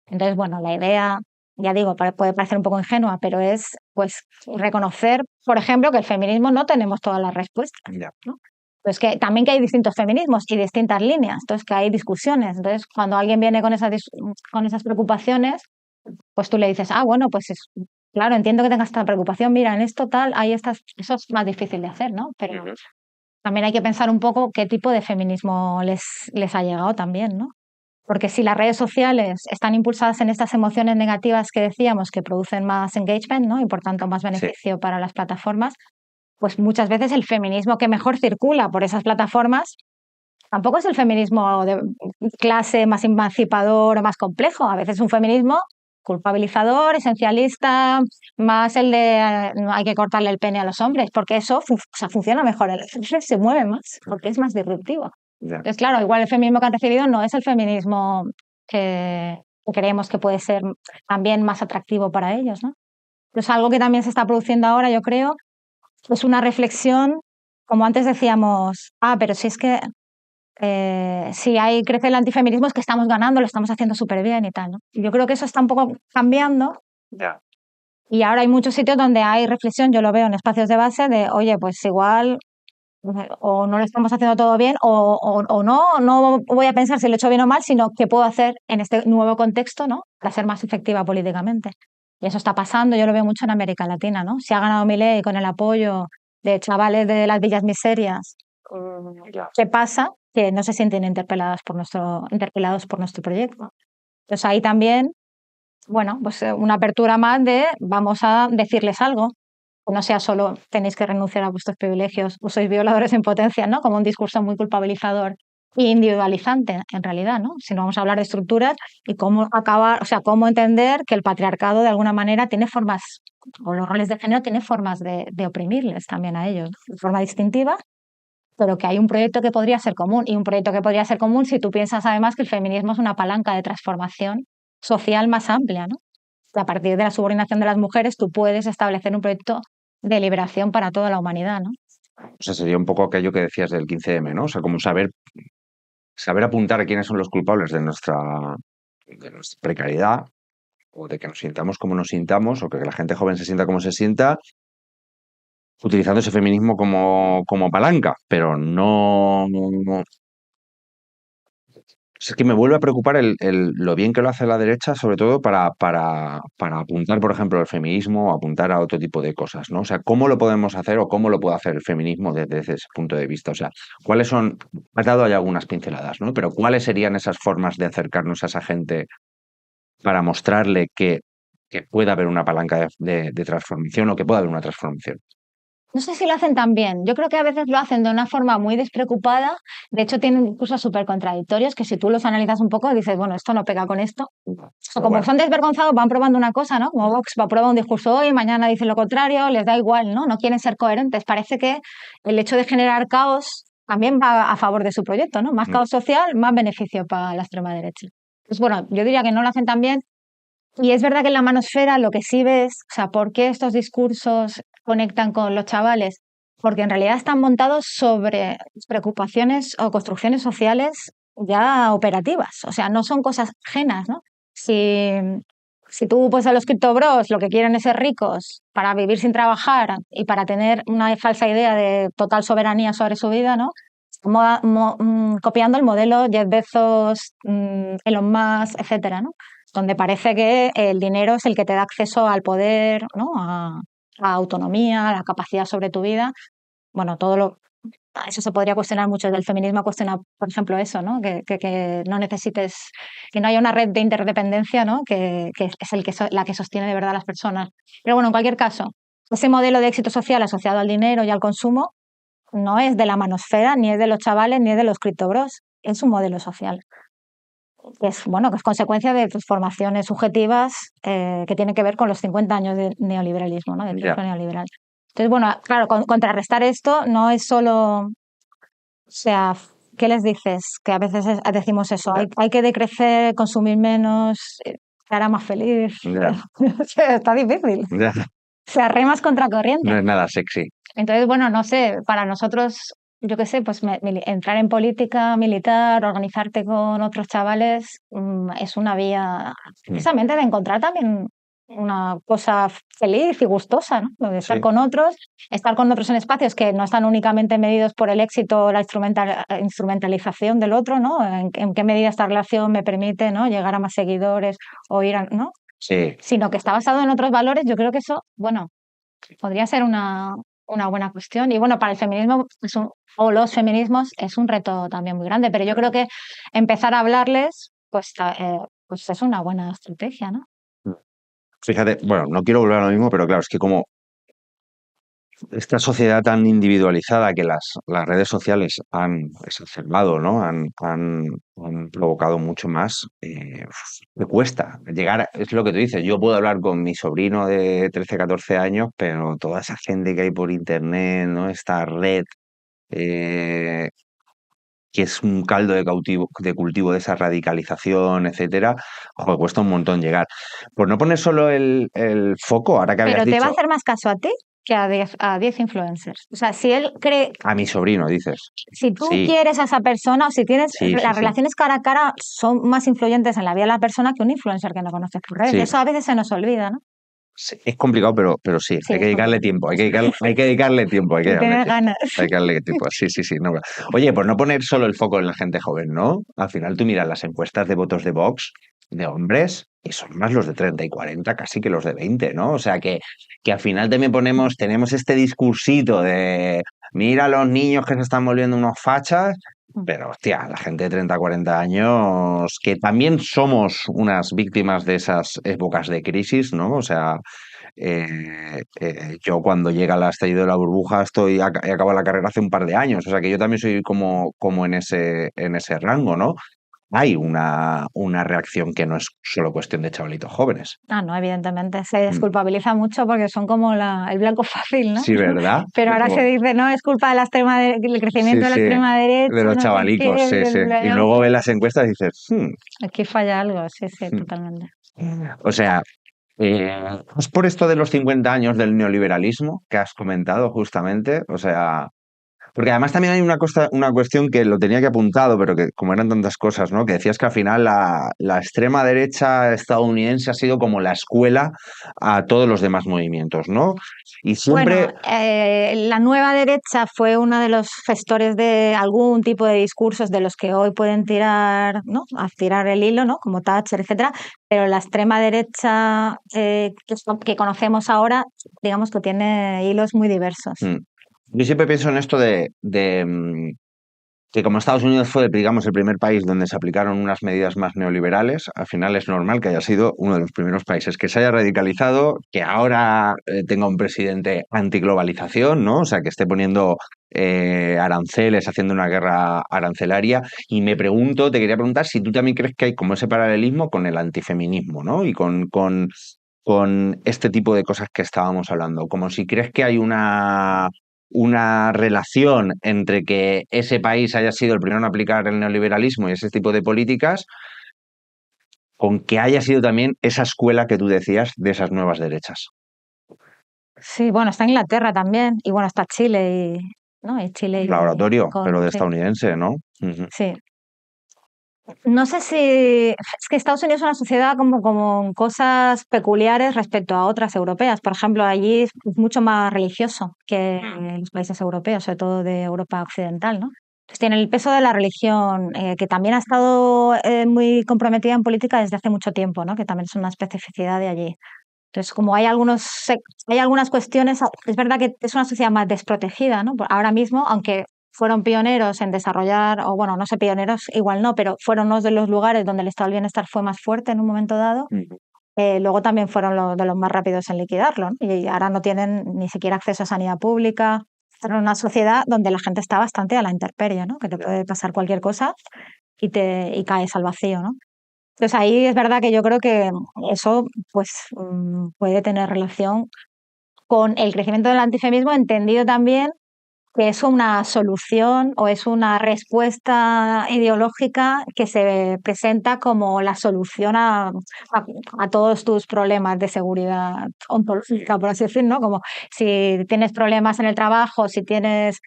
Entonces, bueno, la idea, ya digo, puede parecer un poco ingenua, pero es pues reconocer, por ejemplo, que el feminismo no tenemos todas las respuestas, Ya. ¿no? Pues que también que hay distintos feminismos y distintas líneas, entonces que hay discusiones. Entonces, cuando alguien viene con esas preocupaciones, pues tú le dices, bueno, pues claro, entiendo que tengas esta preocupación, mira, en esto tal, eso es más difícil de hacer, ¿no? Pero Ujú. también hay que pensar un poco qué tipo de feminismo les ha llegado también, ¿no? Porque si las redes sociales están impulsadas en estas emociones negativas que decíamos que producen más engagement, ¿no?, y por tanto más Sí. beneficio para las plataformas, pues muchas veces el feminismo que mejor circula por esas plataformas tampoco es el feminismo de clase más emancipador o más complejo. A veces es un feminismo culpabilizador, esencialista, más el de no hay que cortarle el pene a los hombres, porque eso o sea, funciona mejor, se mueve más, porque es más disruptivo. Ya. Entonces, claro, igual el feminismo que han recibido no es el feminismo que creemos que puede ser también más atractivo para ellos, ¿no? Pues algo que también se está produciendo ahora, yo creo, es una reflexión, como antes decíamos, pero si es que si crece el antifeminismo es que estamos ganando, lo estamos haciendo súper bien y tal, ¿no? Yo creo que eso está un poco cambiando Ya. y ahora hay muchos sitios donde hay reflexión, yo lo veo en espacios de base, de, oye, pues igual o no lo estamos haciendo todo bien o no voy a pensar si lo he hecho bien o mal, sino qué puedo hacer en este nuevo contexto, ¿no?, para ser más efectiva políticamente. Y eso está pasando, yo lo veo mucho en América Latina, ¿no? Si ha ganado Milei con el apoyo de chavales de las villas miserias, ¿qué pasa? Que no se sienten interpelados por nuestro proyecto. Entonces ahí también, bueno, pues una apertura más de vamos a decirles algo, que no sea solo tenéis que renunciar a vuestros privilegios o sois violadores en potencia, ¿no? Como un discurso muy culpabilizador e individualizante en realidad, ¿no? Sino vamos a hablar de estructuras y cómo acabar, o sea, cómo entender que el patriarcado de alguna manera tiene formas, o los roles de género tienen formas de oprimirles también a ellos, de forma distintiva, pero que hay un proyecto que podría ser común, y un proyecto que podría ser común si tú piensas además que el feminismo es una palanca de transformación social más amplia, ¿no? A partir de la subordinación de las mujeres tú puedes establecer un proyecto de liberación para toda la humanidad, ¿no? O sea, sería un poco aquello que decías del 15M, ¿no? O sea, como saber apuntar a quiénes son los culpables de nuestra precariedad, o de que nos sintamos como nos sintamos, o que la gente joven se sienta como se sienta, utilizando ese feminismo como palanca, pero no. Es que me vuelve a preocupar lo bien que lo hace la derecha, sobre todo para apuntar, por ejemplo, al feminismo o apuntar a otro tipo de cosas, ¿no? O sea, ¿cómo lo podemos hacer o cómo lo puede hacer el feminismo desde ese punto de vista? O sea, ¿cuáles son? Has dado ahí algunas pinceladas, ¿no? Pero ¿cuáles serían esas formas de acercarnos a esa gente para mostrarle que puede haber una palanca de transformación o que puede haber una transformación? No sé si lo hacen tan bien. Yo creo que a veces lo hacen de una forma muy despreocupada. De hecho, tienen discursos súper contradictorios que si tú los analizas un poco dices, bueno, esto no pega con esto. O como Bueno, son desvergonzados, van probando una cosa, ¿no? Como Vox va a probar un discurso hoy, mañana dice lo contrario, les da igual, ¿no? No quieren ser coherentes. Parece que el hecho de generar caos también va a favor de su proyecto, ¿no? Más caos social, más beneficio para la extrema derecha. Pues bueno, yo diría que no lo hacen tan bien. Y es verdad que en la manosfera lo que sí ves, o sea, ¿por qué estos discursos conectan con los chavales? Porque en realidad están montados sobre preocupaciones o construcciones sociales ya operativas, o sea, no son cosas ajenas, ¿no? Si tú pues a los criptobros lo que quieren es ser ricos para vivir sin trabajar y para tener una falsa idea de total soberanía sobre su vida, ¿no? Copiando el modelo Jeff Bezos, Elon Musk, etcétera, ¿no? Donde parece que el dinero es el que te da acceso al poder, ¿no? A autonomía, a la capacidad sobre tu vida. Bueno, eso se podría cuestionar mucho. El feminismo cuestiona, por ejemplo, eso, ¿no? Que no necesites, que no haya una red de interdependencia, ¿no? Que es la que sostiene de verdad a las personas. Pero bueno, en cualquier caso, ese modelo de éxito social asociado al dinero y al consumo no es de la manosfera, ni es de los chavales, ni es de los criptobros. Es un modelo social que es consecuencia de transformaciones subjetivas que tienen que ver con los 50 años de neoliberalismo, ¿no? Del ciclo neoliberal. Entonces, bueno, claro, contrarrestar esto no es solo, o sea, ¿qué les dices? Que a veces decimos eso, hay que decrecer, consumir menos, te hará más feliz. Está difícil. O sea, remas contra corriente. No es nada sexy. Entonces, bueno, no sé, para nosotros, yo qué sé, pues entrar en política militar, organizarte con otros chavales, es una vía precisamente de encontrar también una cosa feliz y gustosa, ¿no? Lo de estar con otros en espacios que no están únicamente medidos por el éxito o la instrumentalización del otro, ¿no? En qué medida esta relación me permite, ¿no? Llegar a más seguidores o ir a, ¿no? Sí. Sino que está basado en otros valores. Yo creo que eso, bueno, podría ser una buena cuestión. Y bueno, para el feminismo o los feminismos es un reto también muy grande, pero yo creo que empezar a hablarles, pues es una buena estrategia, ¿no? Fíjate, bueno, no quiero volver a lo mismo, pero claro, es que como esta sociedad tan individualizada que las redes sociales han exacerbado, ¿no? Han provocado mucho más, me cuesta llegar, es lo que tú dices, yo puedo hablar con mi sobrino de 13, 14 años, pero toda esa gente que hay por internet, ¿no? Esta red, que es un caldo de cultivo de esa radicalización, etcétera, joder, cuesta un montón llegar. Por no poner solo el foco, ahora que habías Pero te dicho... va a hacer más caso a ti que a 10 influencers. O sea, si él cree... A mi sobrino, dices. Si tú Sí, quieres a esa persona o si tienes... sí, las sí. relaciones cara a cara son más influyentes en la vida de la persona que un influencer que no conoces por redes. Sí. Eso a veces se nos olvida, ¿no? Sí, es complicado, pero sí, Sí, hay que dedicarle tiempo, hay que dedicarle tiempo, Si tienes ganas. hay que darle tiempo, sí, no. Oye, por no poner solo el foco en la gente joven, ¿no? Al final tú miras las encuestas de votos de Vox de hombres y son más los de 30 y 40 casi que los de 20, ¿no? O sea que al final también tenemos este discursito de mira a los niños que se están volviendo unos fachas, pero hostia, la gente de 30, 40 años, que también somos unas víctimas de esas épocas de crisis, ¿no? O sea, yo cuando llega el estallido de la burbuja he acabado la carrera hace un par de años, o sea que yo también soy como en ese rango, ¿no? Hay una reacción que no es solo cuestión de chavalitos jóvenes. Ah, no, evidentemente se Mm. desculpabiliza mucho porque son como el blanco fácil, ¿no? Sí, ¿verdad? Pero ahora se dice, no, es culpa de la del Sí, crecimiento de la sí, extrema de derecha, los no sé chavalicos, qué, sí, sí. Y luego ves las encuestas y dices, aquí falla algo, sí, sí, hmm". totalmente. O sea, es por esto de los 50 años del neoliberalismo que has comentado justamente, o sea, porque además también hay una cuestión que lo tenía que apuntado, pero que como eran tantas cosas, ¿no? Que decías que al final la extrema derecha estadounidense ha sido como la escuela a todos los demás movimientos, ¿no? Y siempre... Bueno, la nueva derecha fue uno de los gestores de algún tipo de discursos de los que hoy pueden tirar, ¿no? A tirar el hilo, ¿no? Como Thatcher, etcétera. Pero la extrema derecha que conocemos ahora, digamos que tiene hilos muy diversos. Yo siempre pienso en esto que como Estados Unidos fue, digamos, el primer país donde se aplicaron unas medidas más neoliberales, al final es normal que haya sido uno de los primeros países que se haya radicalizado, que ahora tenga un presidente antiglobalización, ¿no? O sea, que esté poniendo aranceles, haciendo una guerra arancelaria. Y te quería preguntar si tú también crees que hay como ese paralelismo con el antifeminismo, ¿no? Y con este tipo de cosas que estábamos hablando. Como si crees que hay una relación entre que ese país haya sido el primero en aplicar el neoliberalismo y ese tipo de políticas, con que haya sido también esa escuela que tú decías de esas nuevas derechas. Sí, bueno, está Inglaterra también, y bueno, está Chile, ¿no? Y Chile Laboratorio, pero de sí, estadounidense, ¿no? Ujú. sí. No sé si es que Estados Unidos es una sociedad como con cosas peculiares respecto a otras europeas. Por ejemplo, allí es mucho más religioso que en los países europeos, sobre todo de Europa occidental, ¿no? Entonces tiene el peso de la religión, que también ha estado muy comprometida en política desde hace mucho tiempo, ¿no? Que también es una especificidad de allí. Entonces, como hay algunas cuestiones, es verdad que es una sociedad más desprotegida, ¿no? Ahora mismo, aunque fueron pioneros en desarrollar, o bueno, no sé, pioneros igual no, pero fueron uno de los lugares donde el estado del bienestar fue más fuerte en un momento dado, Ujú. luego también fueron de los más rápidos en liquidarlo, ¿no? Y ahora no tienen ni siquiera acceso a sanidad pública. Están en una sociedad donde la gente está bastante a la intemperie, ¿no? Que te puede pasar cualquier cosa y caes al vacío, ¿no? Entonces ahí es verdad que yo creo que eso pues puede tener relación con el crecimiento del antifeminismo, entendido también que es una solución o es una respuesta ideológica que se presenta como la solución a todos tus problemas de seguridad ontológica, por así decirlo, ¿no? Como si tienes problemas en el trabajo, si tienes...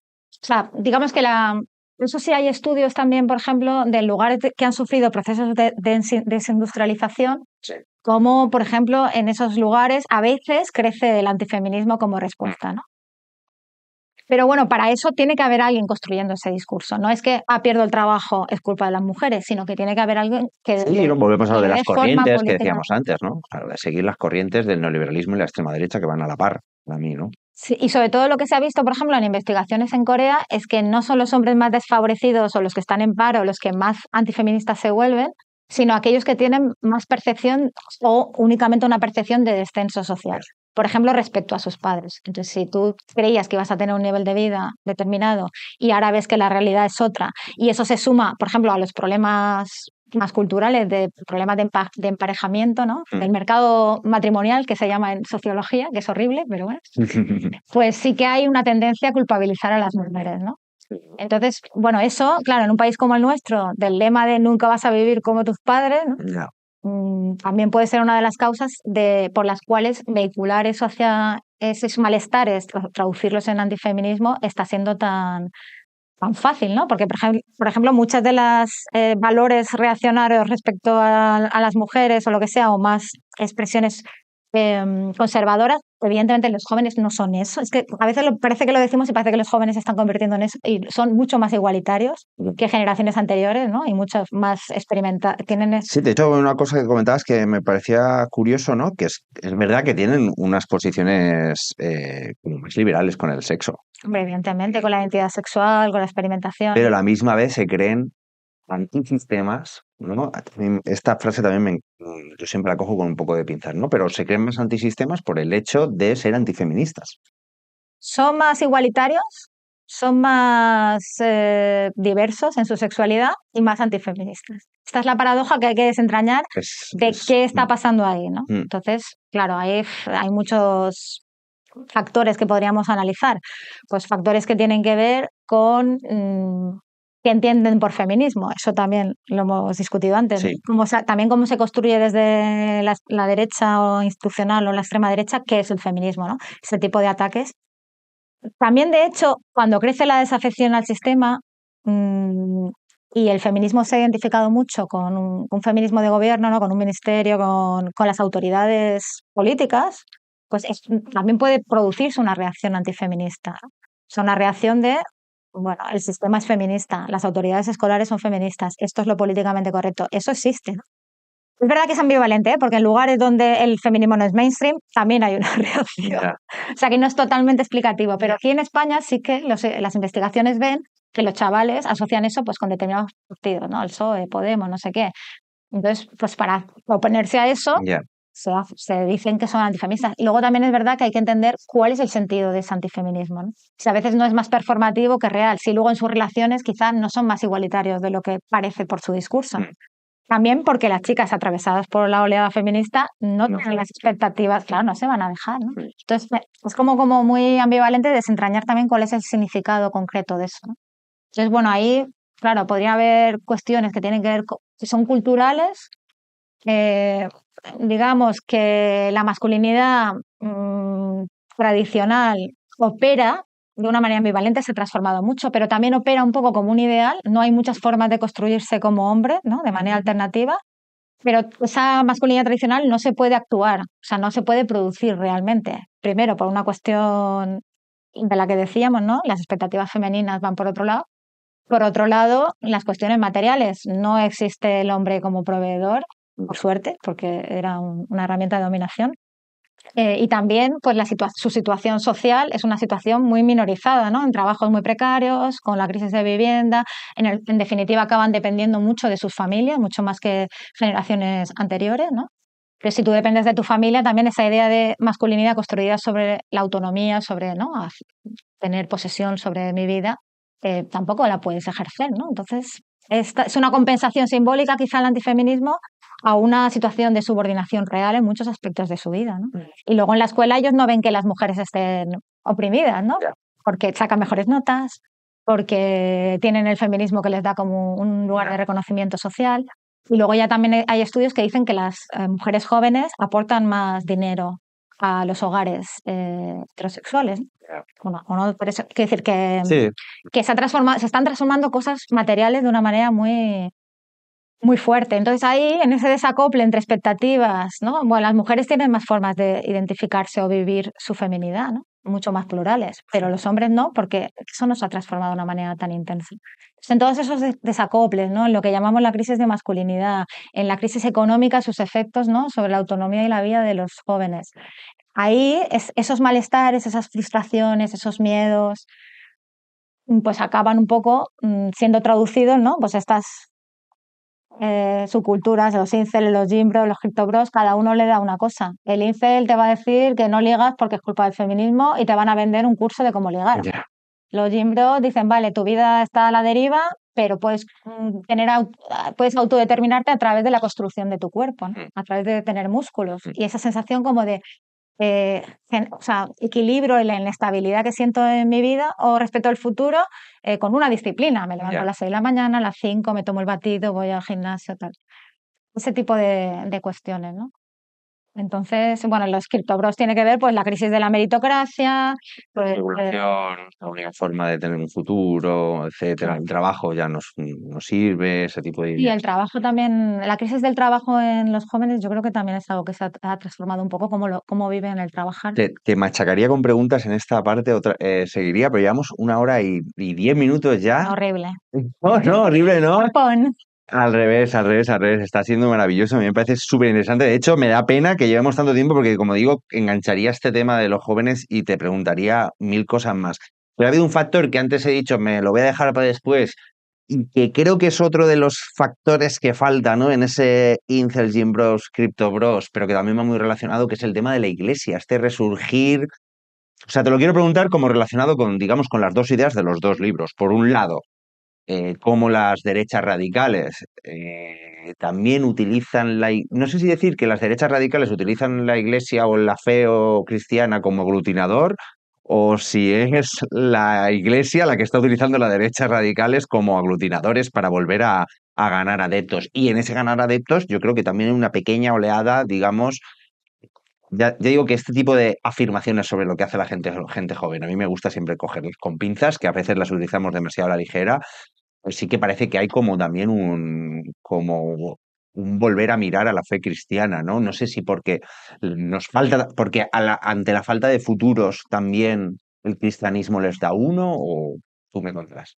O sea, digamos que eso sí hay estudios también, por ejemplo, de lugares que han sufrido procesos de desindustrialización, Sí. como, por ejemplo, en esos lugares a veces crece el antifeminismo como respuesta, ¿no? Pero bueno, para eso tiene que haber alguien construyendo ese discurso. No es que pierdo el trabajo, es culpa de las mujeres, sino que tiene que haber alguien que Sí, no, volvemos a lo le de las dé forma corrientes que política. decíamos antes, ¿no? Claro, de seguir las corrientes del neoliberalismo y la extrema derecha que van a la par, para mí, ¿no? Sí, y sobre todo lo que se ha visto, por ejemplo, en investigaciones en Corea, es que no son los hombres más desfavorecidos o los que están en paro los que más antifeministas se vuelven, sino aquellos que tienen más percepción o únicamente una percepción de descenso social. Por ejemplo, respecto a sus padres. Entonces, si tú creías que ibas a tener un nivel de vida determinado y ahora ves que la realidad es otra, y eso se suma, por ejemplo, a los problemas más culturales, de problemas de emparejamiento, ¿no? Del mercado matrimonial, que se llama en sociología, que es horrible, pero bueno, pues sí que hay una tendencia a culpabilizar a las mujeres, ¿no? Entonces, bueno, eso, claro, en un país como el nuestro, del lema de nunca vas a vivir como tus padres, ¿no? Ya. También puede ser una de las causas por las cuales vehicular eso hacia esos malestares, traducirlos en antifeminismo, está siendo tan fácil, ¿no? Porque, por ejemplo, muchas de las valores reaccionarios respecto a las mujeres o lo que sea, o más expresiones conservadoras. Evidentemente los jóvenes no son eso. Es que a veces parece que lo decimos y parece que los jóvenes se están convirtiendo en eso y son mucho más igualitarios que generaciones anteriores, ¿no? Y muchos más experimentados. Sí, de hecho, una cosa que comentabas que me parecía curioso, ¿no? Que es verdad que tienen unas posiciones como más liberales con el sexo, Hombre, evidentemente, con la identidad sexual, con la experimentación. pero a la misma vez se creen antisistemas, ¿no? Esta frase también yo siempre la cojo con un poco de pinzas, ¿no? Pero se creen más antisistemas por el hecho de ser antifeministas. Son más igualitarios, son más diversos en su sexualidad y más antifeministas. Esta es la paradoja que hay que desentrañar de qué está pasando ahí, ¿no? Entonces, claro, hay muchos factores que podríamos analizar. Pues factores que tienen que ver con qué entienden por feminismo. Eso también lo hemos discutido antes. Sí. También cómo se construye desde la derecha o institucional o la extrema derecha qué es el feminismo, ¿no? Ese tipo de ataques. También, de hecho, cuando crece la desafección al sistema y el feminismo se ha identificado mucho con un feminismo de gobierno, ¿no? Con un ministerio, con las autoridades políticas, pues también puede producirse una reacción antifeminista, ¿no? O sea, una reacción de, bueno, el sistema es feminista, las autoridades escolares son feministas, esto es lo políticamente correcto. Eso existe, ¿no? Es verdad que es ambivalente, ¿eh? Porque en lugares donde el feminismo no es mainstream, también hay una reacción. Ya. O sea, que no es totalmente explicativo. Pero aquí en España sí que las investigaciones ven que los chavales asocian eso pues con determinados partidos, ¿no? El PSOE, Podemos, no sé qué. Entonces, pues para oponerse a eso, Ya. se dicen que son antifeministas. Y luego también es verdad que hay que entender cuál es el sentido de ese antifeminismo, ¿no? Si a veces no es más performativo que real, si luego en sus relaciones quizás no son más igualitarios de lo que parece por su discurso. También porque las chicas atravesadas por la oleada feminista no tienen las expectativas, claro, no se van a dejar, ¿no? Entonces, es como muy ambivalente desentrañar también cuál es el significado concreto de eso, ¿no? Entonces, bueno, ahí, claro, podría haber cuestiones que tienen que ver, que son culturales, digamos que la masculinidad tradicional opera de una manera ambivalente, se ha transformado mucho, pero también opera un poco como un ideal. No hay muchas formas de construirse como hombre, ¿no? De manera alternativa, pero esa masculinidad tradicional no se puede actuar, o sea, no se puede producir realmente. Primero, por una cuestión de la que decíamos, ¿no? Las expectativas femeninas van por otro lado. Por otro lado, las cuestiones materiales. No existe el hombre como proveedor, por suerte, porque era una herramienta de dominación. Y también, pues su situación social es una situación muy minorizada, ¿no? En trabajos muy precarios, con la crisis de vivienda. En definitiva, acaban dependiendo mucho de sus familias, mucho más que generaciones anteriores, ¿no? Pero si tú dependes de tu familia, también esa idea de masculinidad construida sobre la autonomía, sobre, ¿no?, tener posesión sobre mi vida, tampoco la puedes ejercer, ¿no? Entonces, esta es una compensación simbólica, quizá, el antifeminismo, a una situación de subordinación real en muchos aspectos de su vida, ¿no? Y luego en la escuela ellos no ven que las mujeres estén oprimidas, ¿no? Porque sacan mejores notas, porque tienen el feminismo que les da como un lugar de reconocimiento social. Y luego ya también hay estudios que dicen que las mujeres jóvenes aportan más dinero a los hogares heterosexuales, ¿no? Bueno, o no, por eso quiero decir que, Sí. que se están transformando cosas materiales de una manera muy, muy fuerte. Entonces ahí, en ese desacople entre expectativas, ¿no? Bueno, las mujeres tienen más formas de identificarse o vivir su feminidad, ¿no? Mucho más plurales, pero los hombres no, porque eso no se ha transformado de una manera tan intensa. Entonces, en todos esos desacoples, ¿no? En lo que llamamos la crisis de masculinidad, en la crisis económica, sus efectos, ¿no?, sobre la autonomía y la vida de los jóvenes. Ahí esos malestares, esas frustraciones, esos miedos, pues acaban un poco siendo traducidos, ¿no? Pues estas subculturas, los incel, los gimbros, los criptobros, cada uno le da una cosa. El incel te va a decir que no ligas porque es culpa del feminismo y te van a vender un curso de cómo ligar. Ya. Los gimbros dicen, vale, tu vida está a la deriva, pero puedes puedes autodeterminarte a través de la construcción de tu cuerpo, ¿no? A través de tener músculos. Y esa sensación como de o sea, equilibrio en la inestabilidad que siento en mi vida o respecto al futuro con una disciplina. Me levanto a las 6 de la mañana, a las 5 me tomo el batido, voy al gimnasio, tal. Ese tipo de cuestiones, ¿no? Entonces, bueno, los criptobros tiene que ver pues la crisis de la meritocracia, pues, Regulación, la única forma de tener un futuro, etcétera. El trabajo ya nos sirve, ese tipo de y ideas. el trabajo también, la crisis del trabajo en los jóvenes, yo creo que también es algo que se ha transformado un poco cómo viven el trabajar. Te machacaría con preguntas en esta parte, seguiría, pero llevamos 1 hora y 10 minutos ya. Horrible. No, no, horrible, no. Japón. Al revés, al revés, al revés. Está siendo maravilloso. A mí me parece súper interesante. De hecho, me da pena que llevemos tanto tiempo porque, como digo, engancharía este tema de los jóvenes y te preguntaría 1000 cosas más. Pero ha habido un factor que antes he dicho, me lo voy a dejar para después, y que creo que es otro de los factores que falta, ¿no? En ese Incel, Gym Bros, Crypto Bros, pero que también va muy relacionado, que es el tema de la iglesia, este resurgir. O sea, te lo quiero preguntar como relacionado con, digamos, con las dos ideas de los dos libros. Por un lado, cómo las derechas radicales también utilizan no sé si decir que las derechas radicales utilizan la iglesia o la fe o cristiana como aglutinador, o si es la iglesia la que está utilizando las derechas radicales como aglutinadores para volver a ganar adeptos. Y en ese ganar adeptos, yo creo que también hay una pequeña oleada, digamos. Ya digo que este tipo de afirmaciones sobre lo que hace la gente joven, a mí me gusta siempre cogerlas con pinzas, que a veces las utilizamos demasiado a la ligera. Pues sí que parece que hay como también un volver a mirar a la fe cristiana, ¿no? No sé si porque nos falta, porque ante la falta de futuros también el cristianismo les da uno, o tú me contarás.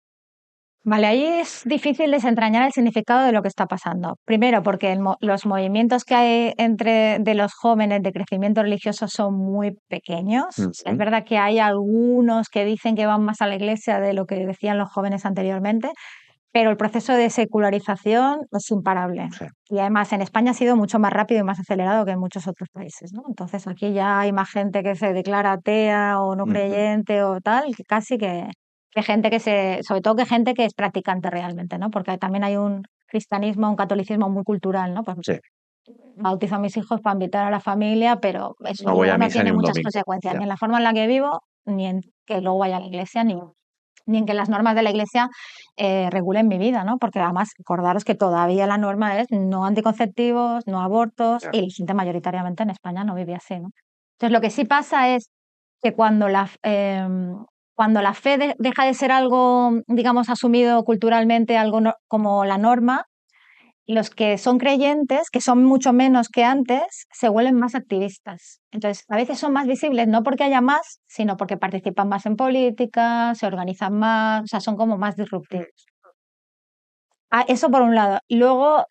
Vale, ahí es difícil desentrañar el significado de lo que está pasando. Primero, porque los movimientos que hay de los jóvenes de crecimiento religioso son muy pequeños. Es Ujú. verdad que hay algunos que dicen que van más a la iglesia de lo que decían los jóvenes anteriormente, pero el proceso de secularización es imparable. Sí. Y además en España ha sido mucho más rápido y más acelerado que en muchos otros países, ¿no? Entonces aquí ya hay más gente que se declara atea o no Ujú. creyente o tal, que casi que gente sobre todo que gente que es practicante realmente, ¿no? Porque también hay un cristianismo, un catolicismo muy cultural, ¿no? Pues Sí, bautizo a mis hijos para invitar a la familia, pero eso no voy luego a no misa ni tiene un muchas domingo. consecuencias, Ya. ni en la forma en la que vivo, ni en que luego vaya a la iglesia, ni en que las normas de la iglesia regulen mi vida, ¿no? Porque además, acordaros que todavía la norma es no anticonceptivos, no abortos, Ya. y la gente mayoritariamente en España no vive así, ¿no? Entonces, lo que sí pasa es que cuando la fe deja de ser algo, digamos, asumido culturalmente, algo como la norma, los que son creyentes, que son mucho menos que antes, se vuelven más activistas. Entonces, a veces son más visibles, no porque haya más, sino porque participan más en política, se organizan más, o sea, son como más disruptivos. Eso por un lado. Luego,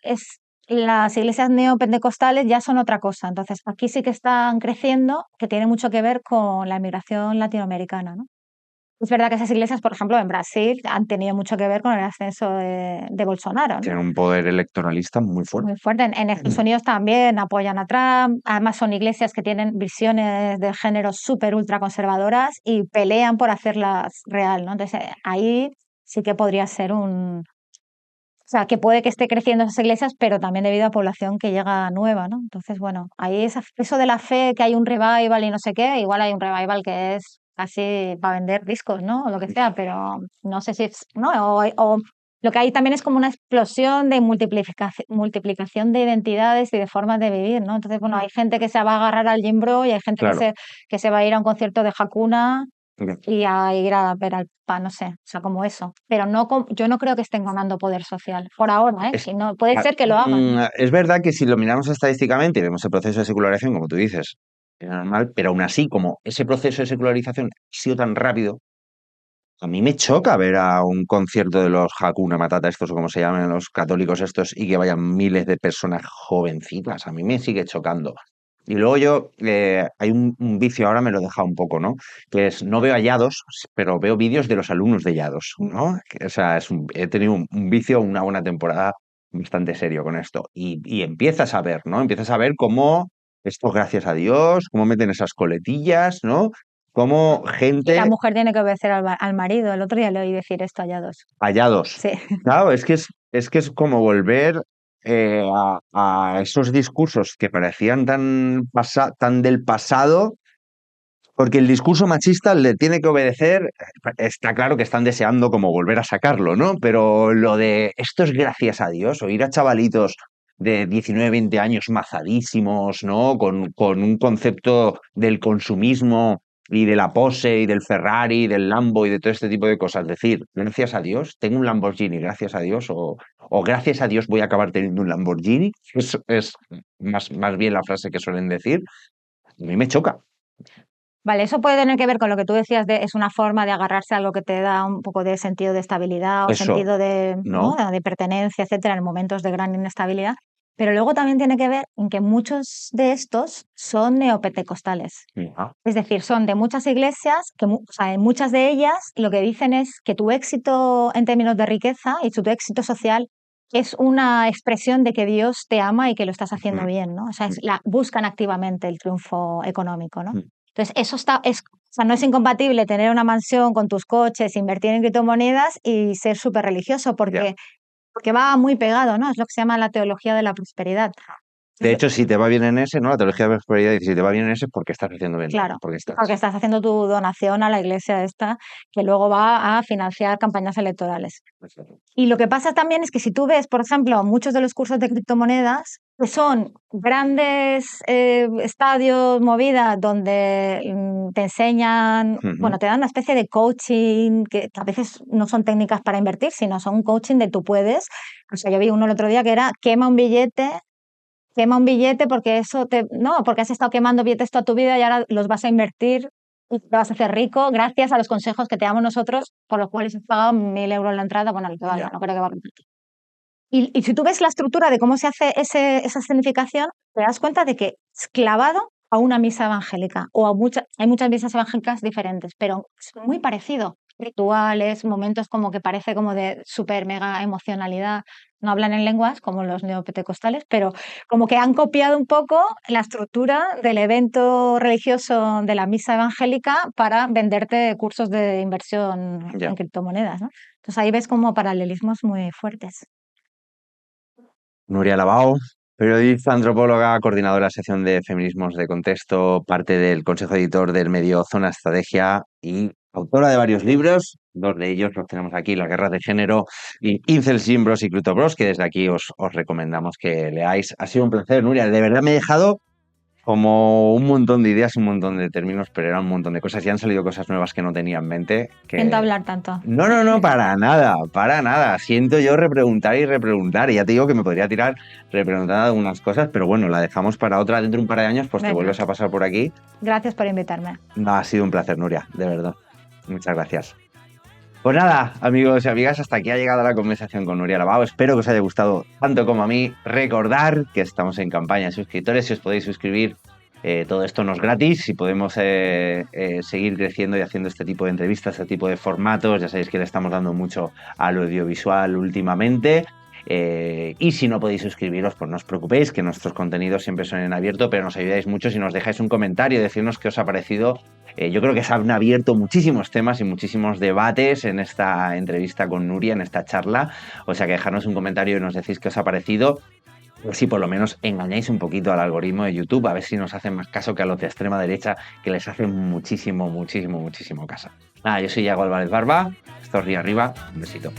las iglesias neopentecostales ya son otra cosa. Entonces, aquí sí que están creciendo, que tiene mucho que ver con la inmigración latinoamericana, ¿no? Es verdad que esas iglesias, por ejemplo, en Brasil han tenido mucho que ver con el ascenso de Bolsonaro, ¿no? Tiene un poder electoralista muy fuerte. Muy fuerte. En Estados Unidos también apoyan a Trump. Además, son iglesias que tienen visiones de género súper ultra conservadoras y pelean por hacerlas real, ¿no? Entonces, ahí sí que podría ser o sea, que puede que esté creciendo esas iglesias, pero también debido a población que llega nueva, ¿no? Entonces, bueno, ahí eso de la fe, que hay un revival y no sé qué, igual hay un revival que es casi para vender discos, ¿no? O lo que sea, pero no sé si es, ¿no? O lo que hay también es como una explosión de multiplicación de identidades y de formas de vivir, ¿no? Entonces, bueno, hay gente que se va a agarrar al Gym Bro y hay gente Claro. que se va a ir a un concierto de Hakuna Ya. y a ir a ver al PA, no sé, o sea, como eso. Pero no, yo no creo que estén ganando poder social, por ahora, ¿eh? Es, Si no, puede ser que lo hagan. es verdad que si lo miramos estadísticamente y vemos el proceso de secularización, como tú dices, es normal, pero aún así, como ese proceso de secularización ha sido tan rápido, a mí me choca ver a un concierto de los Hakuna Matata, estos o como se llaman los católicos estos, y que vayan miles de personas jovencitas. A mí me sigue chocando. Y luego hay un vicio, ahora me lo he dejado un poco, ¿no? Que es, no veo a Yados, pero veo vídeos de los alumnos de Yados, ¿no? O sea, he tenido un vicio, una buena temporada bastante serio con esto. Y empiezas a ver, ¿no? Empiezas a ver cómo, esto gracias a Dios, cómo meten esas coletillas, ¿no? Cómo Y la gente mujer tiene que obedecer al marido. El otro día le oí decir esto a dos. hallados. Sí. Claro, es que es como volver a esos discursos que parecían tan del pasado, porque el discurso machista le tiene que obedecer. Está claro que están deseando como volver a sacarlo, ¿no? Pero lo de esto es gracias a Dios, oír a chavalitos de 19, 20 años mazadísimos, ¿no? Con un concepto del consumismo y de la pose y del Ferrari, del Lambo y de todo este tipo de cosas. Decir, gracias a Dios, tengo un Lamborghini, gracias a Dios, o gracias a Dios voy a acabar teniendo un Lamborghini, es más bien la frase que suelen decir. A mí me choca. Vale, eso puede tener que ver con lo que tú decías es una forma de agarrarse a algo que te da un poco de sentido de estabilidad o Eso, sentido de, ¿no? ¿no? de pertenencia, etcétera, en momentos de gran inestabilidad. Pero luego también tiene que ver en que muchos de estos son neopentecostales. Ajá. Es decir, son de muchas iglesias, o sea, en muchas de ellas lo que dicen es que tu éxito en términos de riqueza y tu éxito social es una expresión de que Dios te ama y que lo estás haciendo bien, ¿no? O sea, buscan activamente el triunfo económico, ¿no? Entonces, eso o sea, no es incompatible tener una mansión con tus coches, invertir en criptomonedas y ser súper religioso, porque va muy pegado, ¿no? Es lo que se llama la teología de la prosperidad. De hecho, si te va bien en ese, ¿no? La teología de la prosperidad dice, si te va bien en ese, porque estás haciendo bien. Claro, Porque estás haciendo tu donación a la iglesia esta, que luego va a financiar campañas electorales. Y lo que pasa también es que si tú ves, por ejemplo, muchos de los cursos de criptomonedas, que son grandes estadios, movidas, donde te enseñan, bueno, te dan una especie de coaching, que a veces no son técnicas para invertir, sino son un coaching de tú puedes. O sea, yo vi uno el otro día que era quema un billete porque porque has estado quemando billetes toda tu vida y ahora los vas a invertir y te vas a hacer rico gracias a los consejos que te damos nosotros, por los cuales has pagado 1.000 euros la entrada, bueno, lo que valga, no creo que valga. Y si tú ves la estructura de cómo se hace esa escenificación, te das cuenta de que es clavado a una misa evangélica o hay muchas misas evangélicas diferentes, pero es muy parecido. Rituales, momentos como que parece como de súper mega emocionalidad. No hablan en lenguas como los neopentecostales, pero como que han copiado un poco la estructura del evento religioso de la misa evangélica para venderte cursos de inversión en criptomonedas, ¿no? Entonces ahí ves como paralelismos muy fuertes. Nuria Labao, periodista, antropóloga, coordinadora de la sección de feminismos de contexto, parte del consejo editor del medio Zona Estrategia y autora de varios libros, 2 de ellos los tenemos aquí, Las guerras de género y Incels, Gimbros y Clutobros, que desde aquí os recomendamos que leáis. Ha sido un placer, Nuria, de verdad me he dejado como un montón de ideas, un montón de términos, pero eran un montón de cosas y han salido cosas nuevas que no tenía en mente. Siento hablar tanto. No, para nada, para nada. Siento yo repreguntar y repreguntar. Y ya te digo que me podría tirar repreguntando algunas cosas, pero bueno, la dejamos para otra dentro de un par de años, pues te vuelves a pasar por aquí. Gracias por invitarme. No, ha sido un placer, Nuria, de verdad. Muchas gracias. Pues nada, amigos y amigas, hasta aquí ha llegado la conversación con Nuria Labao. Espero que os haya gustado tanto como a mí. Recordar que estamos en campaña de suscriptores. Si os podéis suscribir, todo esto no es gratis. Si podemos seguir creciendo y haciendo este tipo de entrevistas, este tipo de formatos, ya sabéis que le estamos dando mucho al audiovisual últimamente. Y si no podéis suscribiros, pues no os preocupéis, que nuestros contenidos siempre son en abierto, pero nos ayudáis mucho si nos dejáis un comentario, decirnos qué os ha parecido. Yo creo que se han abierto muchísimos temas y muchísimos debates en esta entrevista con Nuria, en esta charla. O sea que dejadnos un comentario y nos decís qué os ha parecido. Si por lo menos engañáis un poquito al algoritmo de YouTube, a ver si nos hacen más caso que a los de extrema derecha, que les hacen muchísimo caso. Nada, yo soy Iago Álvarez Barba, esto es Río Arriba, un besito.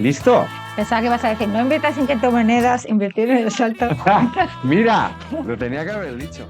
¿Listo? Pensaba que ibas a decir, no invertáis en criptomonedas, invertir en el salto. Mira, lo tenía que haber dicho.